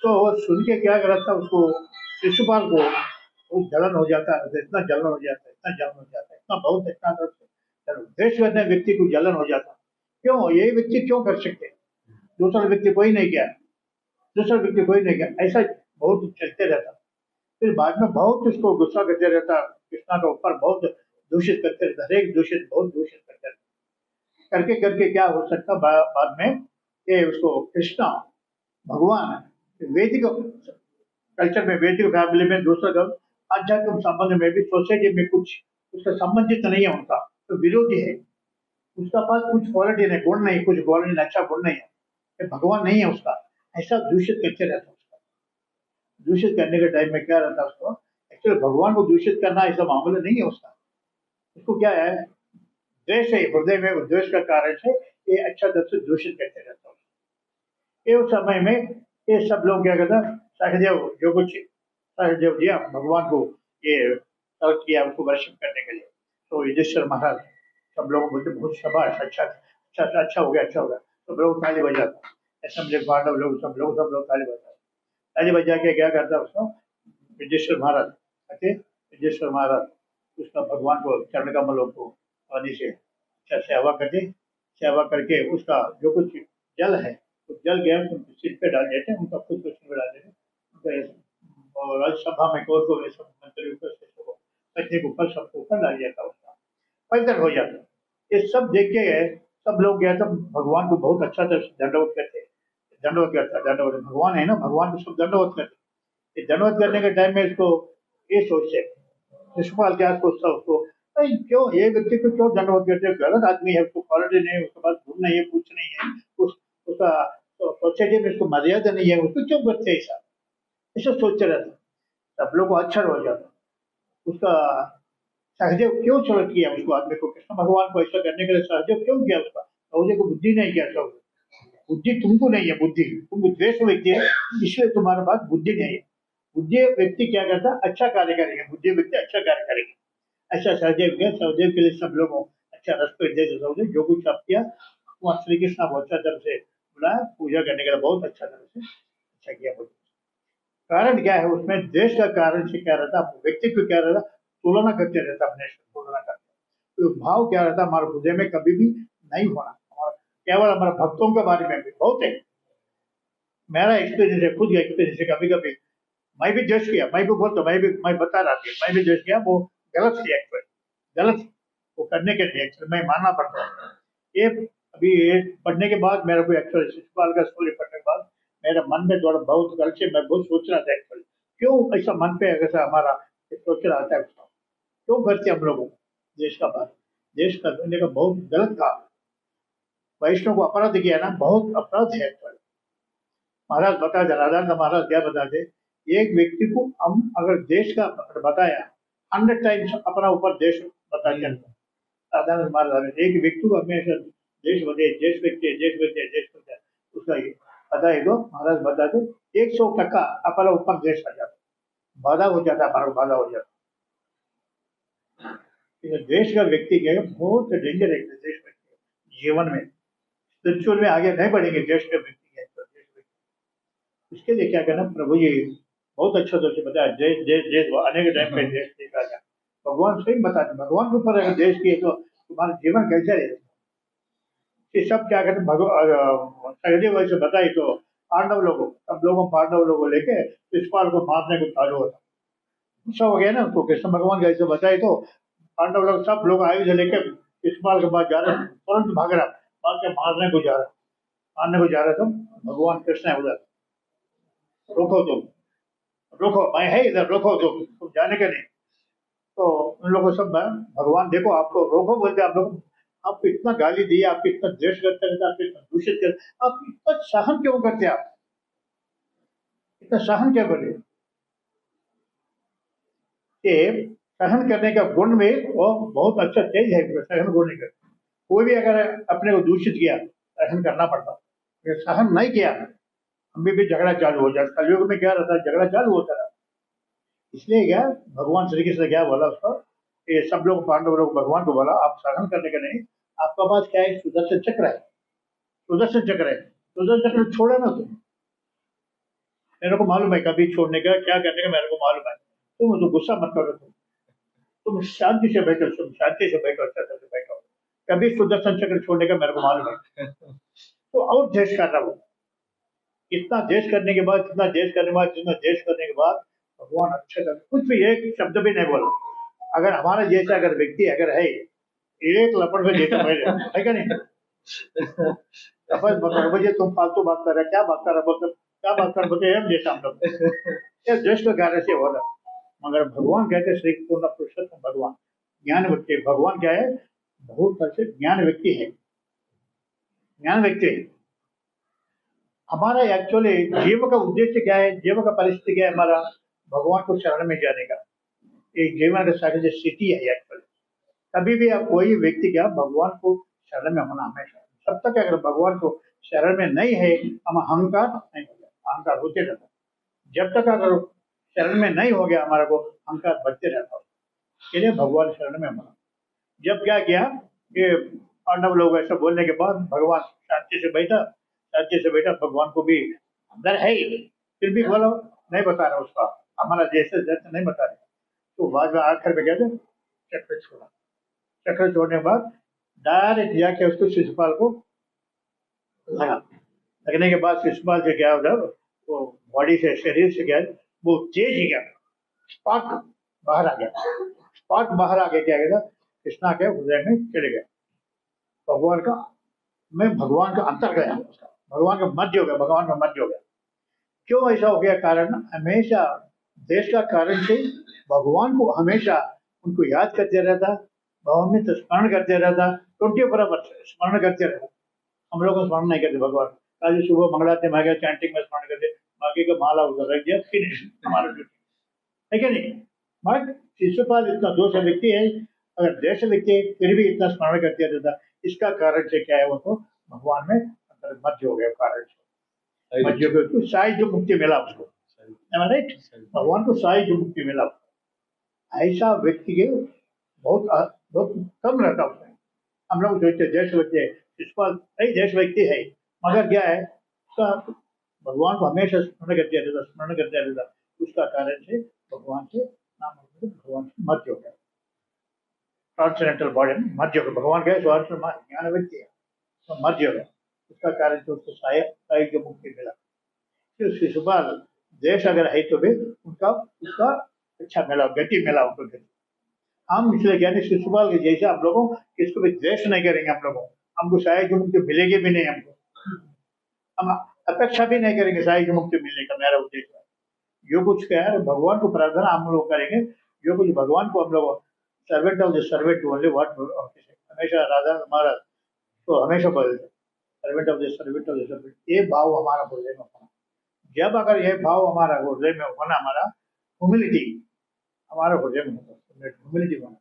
तो वो सुन के क्या करता उसको, शिशुपाल को वो जलन हो जाता है, इतना जलन हो जाता है, इतना जलन हो जाता है, इतना बहुत इतना देश करने व्यक्ति को जलन हो जाता, क्यों यही व्यक्ति क्यों कर सकते, दूसरा व्यक्ति कोई नहीं किया, दूसरा व्यक्ति कोई नहीं किया, ऐसा बहुत चलते रहता। फिर बाद में बहुत उसको गुस्सा करते रहता, कृष्णा के ऊपर बहुत दूषित करते रहता, हरेक दूषित बहुत दूषित करते रहता, करके करके क्या हो सकता बाद में ये उसको कृष्णा भगवान वैदिक कल्चर में, वैदिक फैमिली में दूसरा आध्यात्मिक संबंध में भी सोसाइटी में कुछ उसका संबंधित नहीं है, उनका तो विरोधी है, उसका पास कुछ क्वालिटी नहीं, गुण नहीं, कुछ क्वालिटी अच्छा गुण नहीं है, ये भगवान नहीं है उसका, ऐसा दूषित करते रहता है उसका। दूषित करने के टाइम में क्या रहता है उसको, एक्चुअली भगवान को दूषित करना ऐसा मामला नहीं है उसका। उसको क्या है, द्वेष है, हृदय में द्वेष का कारण से ये अच्छा तरह से दूषित करते रहता है। ये उस समय में ये सब लोग क्या करता, सहदेव जो कुछ सहदेव दिया भगवान को ये तर्क किया उसको वर्शिप करने के लिए, तो युधिष्ठिर महाराज सब लोग बोलते बहुत शाबाश, अच्छा अच्छा अच्छा हो गया, अच्छा हो गया, सब लोग ताली बजाते, ऐसा मुझे पांडव लोग सब लोग ताली बजाते, ताली बजा के क्या करता उसको युधिष्ठिर महाराज, ओके युधिष्ठिर महाराज उसका भगवान को चरण कमलों को पानी से अच्छा सेवा करके, सेवा करके उसका जो कुछ जल है तो जल गया सिर पे डाल देते हैं, उनका खुद को सिर पे डाल देते हैं, और राज्यसभा में कोर्ट को सब मंत्री ऊपर को ऊपर सबको ऊपर डाल दिया था, उसका पैदल हो जाता। ये सब देख के सब लोग गया तब भगवान को बहुत अच्छा तरह से दंडवत करते, दंडवत करता, दंडवत भगवान है ना, भगवान को सब दंडवत करते। ये दंडवत करने के टाइम में इसको ये सोचते, शिशुपाल क्या सोचता उसको, भाई क्यों ये व्यक्ति को क्यों दंडवत करते, गलत आदमी है, उसको क्वालिटी नहीं है, उसके पास गुण नहीं है, कुछ नहीं है, उसका सोसाइटी में उसको मर्यादा नहीं है, उसको क्यों करते ऐसा, ऐसा सोचते रहता। सब लोग को अच्छा हो जाता। उसका सहदेव क्यों चोट किया उसको, आदमी को, कृष्ण भगवान को ऐसा करने के लिए सहदेव क्यों किया उसका, सहदेव को बुद्धि नहीं किया, सब बुद्धि तुमको नहीं है, बुद्धि तुम द्वेष व्यक्ति है, इसलिए तुम्हारे पास बुद्धि नहीं है। बुद्धि व्यक्ति क्या करता, अच्छा कार्य करेंगे, बुद्धि व्यक्ति अच्छा कार्य करेंगे, ऐसा सहदेव किया। सहदेव के लिए सब लोग अच्छा रेस्पेक्ट दे, सहदेव जो कुछ आप किया वहाँ श्री कृष्ण बहुत अच्छा तरह से बुलाया, पूजा करने के लिए बहुत अच्छा तरह से अच्छा किया। कारण क्या है उसमें, देश का कारण से क्या रहता, व्यक्तित्व क्या रहता, तुलना करते रहता, अपने से तुलना करते, तो भाव क्या रहता हमारे हृदय में कभी भी नहीं होना। केवल हमारे भक्तों के बारे में भी बहुत है, मेरा एक्सपीरियंस है, खुद का एक्सपीरियंस है, कभी कभी मैं भी जज किया, मैं भी बोलता, मैं बता रहा था, मैं भी जज किया, वो गलत थी एक्चुअली, गलत थी वो करने के लिए, एक्चुअली मैं मानना पड़ता है। ये अभी ये पढ़ने के बाद मेरे को एक्चुअली शिशुपाल का स्टोरी पढ़ने के बाद मेरे मन में थोड़ा बहुत कल से मैं बहुत सोच रहा था एक्चुअली, क्यों ऐसा मन पे ऐसा हमारा सोच रहा था, उसका क्यों करते हम लोगों देश का बात, देश का करने का बहुत गलत काम, वैष्णव को अपराध किया ना, बहुत अपराध है एक्चुअली। महाराज बता दे, राधानंद महाराज क्या बताते, एक व्यक्ति को हम अगर देश का बताया 100 टाइम्स अपना ऊपर देश बता दिया, राधानंद महाराज एक व्यक्ति को हमेशा देश बते, देश व्यक्ति, देश व्यक्ति, देश व्यक्ति, उसका बताए तो महाराज बताते 100% अपना ऊपर देश आ जाता, बाधा हो जाता, हमारा बाधा हो जाता। देश का व्यक्ति क्या है, बहुत डेंजर है देश व्यक्ति जीवन में, स्पिरिचुअल में आगे नहीं बढ़ेंगे देश के व्यक्ति है, इसके लिए क्या करना, प्रभु जी बहुत अच्छा तरह से बताया, देश देश देश अनेक टाइम पे देश देखा जाए, भगवान स्वयं बताते, भगवान के ऊपर अगर देश की तो तुम्हारा जीवन कैसे रहेगा। ये सब क्या करते, सहदेव वैसे बताई तो पांडव लोगों, सब लोगों पांडव लोगों लेके शिशुपाल को मारने को चालू होता, गुस्सा हो गया ना उनको, कृष्ण भगवान का ऐसे बताए तो पांडव लोग सब लोग आयुध लेके शिशुपाल के पास जा रहे, तुरंत भाग रहा, भाग के मारने को जा रहा, मारने को जा रहा, तो भगवान कृष्ण है उधर, रोको तुम, रोको, मैं है इधर, रोको तुम जाने के नहीं, तो उन लोगों सब भगवान देखो आपको रोको बोलते, आप लोग आपको इतना गाली दिया, आपको इतना द्वेष करते रहते, आपको इतना दूषित करते, आप इतना सहन क्यों करते, आप इतना सहन क्या करे, कि सहन करने का गुण में वो बहुत अच्छा तेज है, सहन गुण का, कोई भी अगर अपने को दूषित किया सहन करना पड़ता, अगर सहन नहीं किया हम भी झगड़ा चालू हो जाता, कलयुग में क्या रहता है, झगड़ा चालू होता रहा। इसलिए क्या भगवान श्री कृष्ण क्या बोला उसको, ये सब लोग पांडव लोग भगवान को बोला आप सहन करने का नहीं, आपका पास क्या है, सुदर्शन चक्र है, सुदर्शन चक्र है, सुदर्शन चक्र छोड़े ना तुम, मेरे को मालूम है कभी छोड़ने का क्या करने का, मेरे को मालूम है, तुम तो गुस्सा मत करो, तुम शांति से बैठो, तुम शांति से बैठो, अच्छा से बैठो, कभी सुदर्शन चक्र छोड़ने का मेरे को मालूम है, तो और देश कर रहा हूँ, इतना देश करने के बाद, इतना देश करने के बाद, इतना देश करने के बाद भगवान अच्छा कर, कुछ भी एक शब्द भी नहीं बोला, अगर हमारा जैसा अगर व्यक्ति अगर है एक लपड़ में देता पहले है क्या नहीं, मुझे तुम फालतू बात कर रहे, क्या बात कर रहे, बोलते क्या बात कर, बोलते हम जैसा हम लोग, देश का कार्य से हो रहा, मगर भगवान कहते हैं श्री पूर्ण पुरुषोत्तम भगवान ज्ञान व्यक्ति। भगवान क्या है? बहुत अच्छे ज्ञान व्यक्ति है, ज्ञान व्यक्ति है। हमारा एक्चुअली जीव का उद्देश्य क्या है, जीव का परिस्थिति क्या है? हमारा भगवान को शरण में जाने का एक जीवन का सारी स्थिति है एक्चुअली। कभी भी आप कोई व्यक्ति क्या भगवान को शरण में होना हमेशा, तब तक अगर भगवान को शरण में नहीं है हम अहंकार नहीं हो गया, अहंकार होते रहता। जब तक अगर शरण में नहीं हो गया हमारा को अहंकार बढ़ते रहता, इसलिए भगवान शरण में होना। जब क्या किया कि पांडव लोग ऐसा बोलने के बाद भगवान शांति से बैठा, भगवान को भी अंदर है ही, फिर भी बोलो नहीं बता रहा उसका, हमारा जैसे दर्द नहीं बता रहे। तो बाद में आखिर में कहते चक्र छोड़ा, चक्र छोड़ने के बाद डायरेक्ट जाके उसको शिशुपाल को लगा। लगने के बाद शिशुपाल से क्या उधर वो बॉडी से शरीर से क्या वो तेज ही गया, स्पार्क बाहर आ गया। स्पार्क बाहर आके क्या गया कृष्णा के हृदय में चले गए। भगवान का भगवान का अंतर गया, भगवान का मध्य हो गया, भगवान का मध्य हो गया। क्यों ऐसा हो गया? कारण हमेशा देश का कारण से भगवान को हमेशा उनको याद करते रहता, भगवान में स्मरण करते रहता, 24 स्मरण करते रहता। हम लोग स्मरण नहीं करते भगवान। आज सुबह मंगलाते मांगे चैंटिंग में स्मरण करते, बाकी का माला उधर रख दिया, फिनिश हमारा ड्यूटी है क्या नहीं? मगर शिशुपाल इतना दोष व्यक्ति है, अगर देश व्यक्ति है फिर भी इतना स्मरण करते रहता। इसका कारण से क्या है? वो तो भगवान में अंतर मध्य हो गया, कारण से मध्य हो गया, साई जो मुक्ति मिला उसको, राइट? भगवान को साई जो मुक्ति मिला, ऐसा व्यक्ति के बहुत बहुत कम रहता उसमें। हम लोग सोचते देश व्यक्ति है, शिशुपाल सही देश व्यक्ति है, मगर क्या है उसका भगवान को हमेशा स्मरण करते रहता। उसका कारण से भगवान से नाम भगवान से मध्य हो गया, ट्रांसेंडेंटल बॉडी में मध्य हो गया। भगवान क्या है? ज्ञान व्यक्ति है, तो मध्य हो गया। उसका कारण से उसको साई की मुक्ति मिला। फिर शिशुपाल देश अगर है तो भी उसका अच्छा मिला, गति मिला उनको गति। हम इसलिए क्या नहीं शिशुपाल के जैसे हम लोगों किसको भी द्वेष नहीं करेंगे, हम लोगों हमको साई की मुक्ति मिलेगी भी नहीं, हमको हम अपेक्षा भी नहीं करेंगे साई की मुक्ति मिलने का। मेरा उद्देश्य जो कुछ क्या है भगवान को प्रार्थना हम लोग करेंगे, जो कुछ भगवान को हम लोग servant of the servant only what हमेशा राधा महाराज तो हमेशा बोलते सर्वेंट ऑफ द सर्वेंट, ये भाव हमारा हृदय में होना। जब अगर ये भाव हमारा हृदय में होना, हमारा ह्यूमिलिटी हमारा हृदय में होता, ह्यूमिलिटी होना।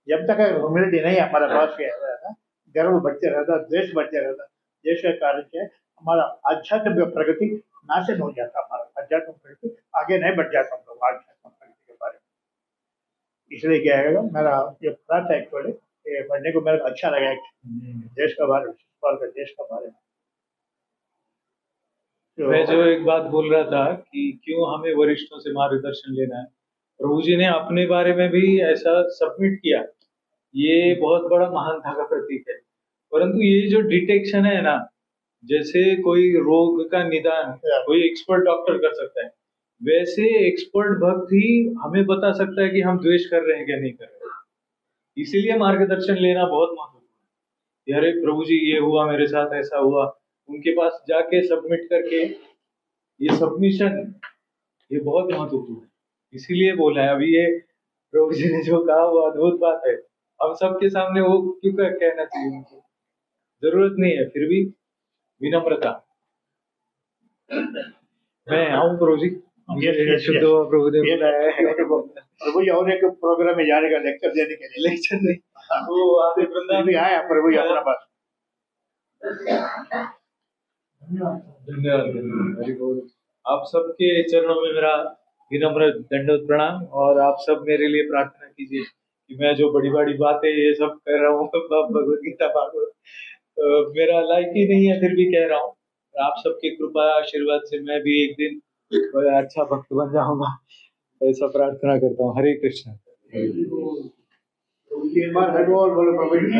जब तक ह्यूमिलिटी नहीं हमारा पास क्या रहता, गर्व बढ़ते रहता, द्वेष बढ़ते रहता, देश के कारण से हमारा आध्यात्मिक प्रगति नाशक हो जाता, हमारा आध्यात्मिक प्रगति आगे नहीं बढ़ जाता हम लोग आध्यात्मिक प्रगति के बारे में। इसलिए क्या है मेरा ये पढ़ा था एक्चुअली, ये पढ़ने को मेरा अच्छा लगा देश का बारे में, देश का बारे में। मैं जो एक बात बोल रहा था कि क्यों हमें वरिष्ठों से मार्गदर्शन लेना है, प्रभु जी ने अपने बारे में भी ऐसा सबमिट किया। ये बहुत बड़ा महानता का प्रतीक है। परंतु ये जो डिटेक्शन है ना, जैसे कोई रोग का निदान कोई एक्सपर्ट डॉक्टर कर सकता है, वैसे एक्सपर्ट भक्त ही हमें बता सकता है कि हम द्वेष कर रहे हैं क्या नहीं कर रहे हैं। इसीलिए मार्गदर्शन लेना बहुत महत्वपूर्ण है। अरे प्रभु जी ये हुआ मेरे साथ, ऐसा हुआ, उनके पास जाके सबमिट करके, ये सबमिशन ये बहुत महत्वपूर्ण है। इसीलिए बोला है अभी ये प्रभु जी ने जो कहा वो अद्भुत बात है। हम सबके सामने वो क्यों कहना चाहिए, उनको जरूरत नहीं है, फिर भी विनम्रता। मैं आऊँ प्रभु जी, शुद्ध प्रभु ने बुलाया है प्रभु जी और एक प्रोग्राम में जाने का, लेक्चर देने के लिए। लेक्चर नहीं, वो आते वृंदावन भी आया प्रभु जी अपना पास। धन्यवाद। आप सबके चरणों में मेरा विनम्र दंडवत प्रणाम, और आप सब मेरे लिए प्रार्थना कीजिए कि मैं जो बड़ी बड़ी बातें ये सब कर रहा हूँ भगवद गीता भागवत मेरा लायक ही नहीं है, फिर भी कह रहा हूँ। आप सबकी कृपा आशीर्वाद से मैं भी एक दिन अच्छा भक्त बन जाऊंगा, ऐसा प्रार्थना करता हूँ। हरे कृष्ण। तीन बार हरि बोल बोलो प्रभु जी।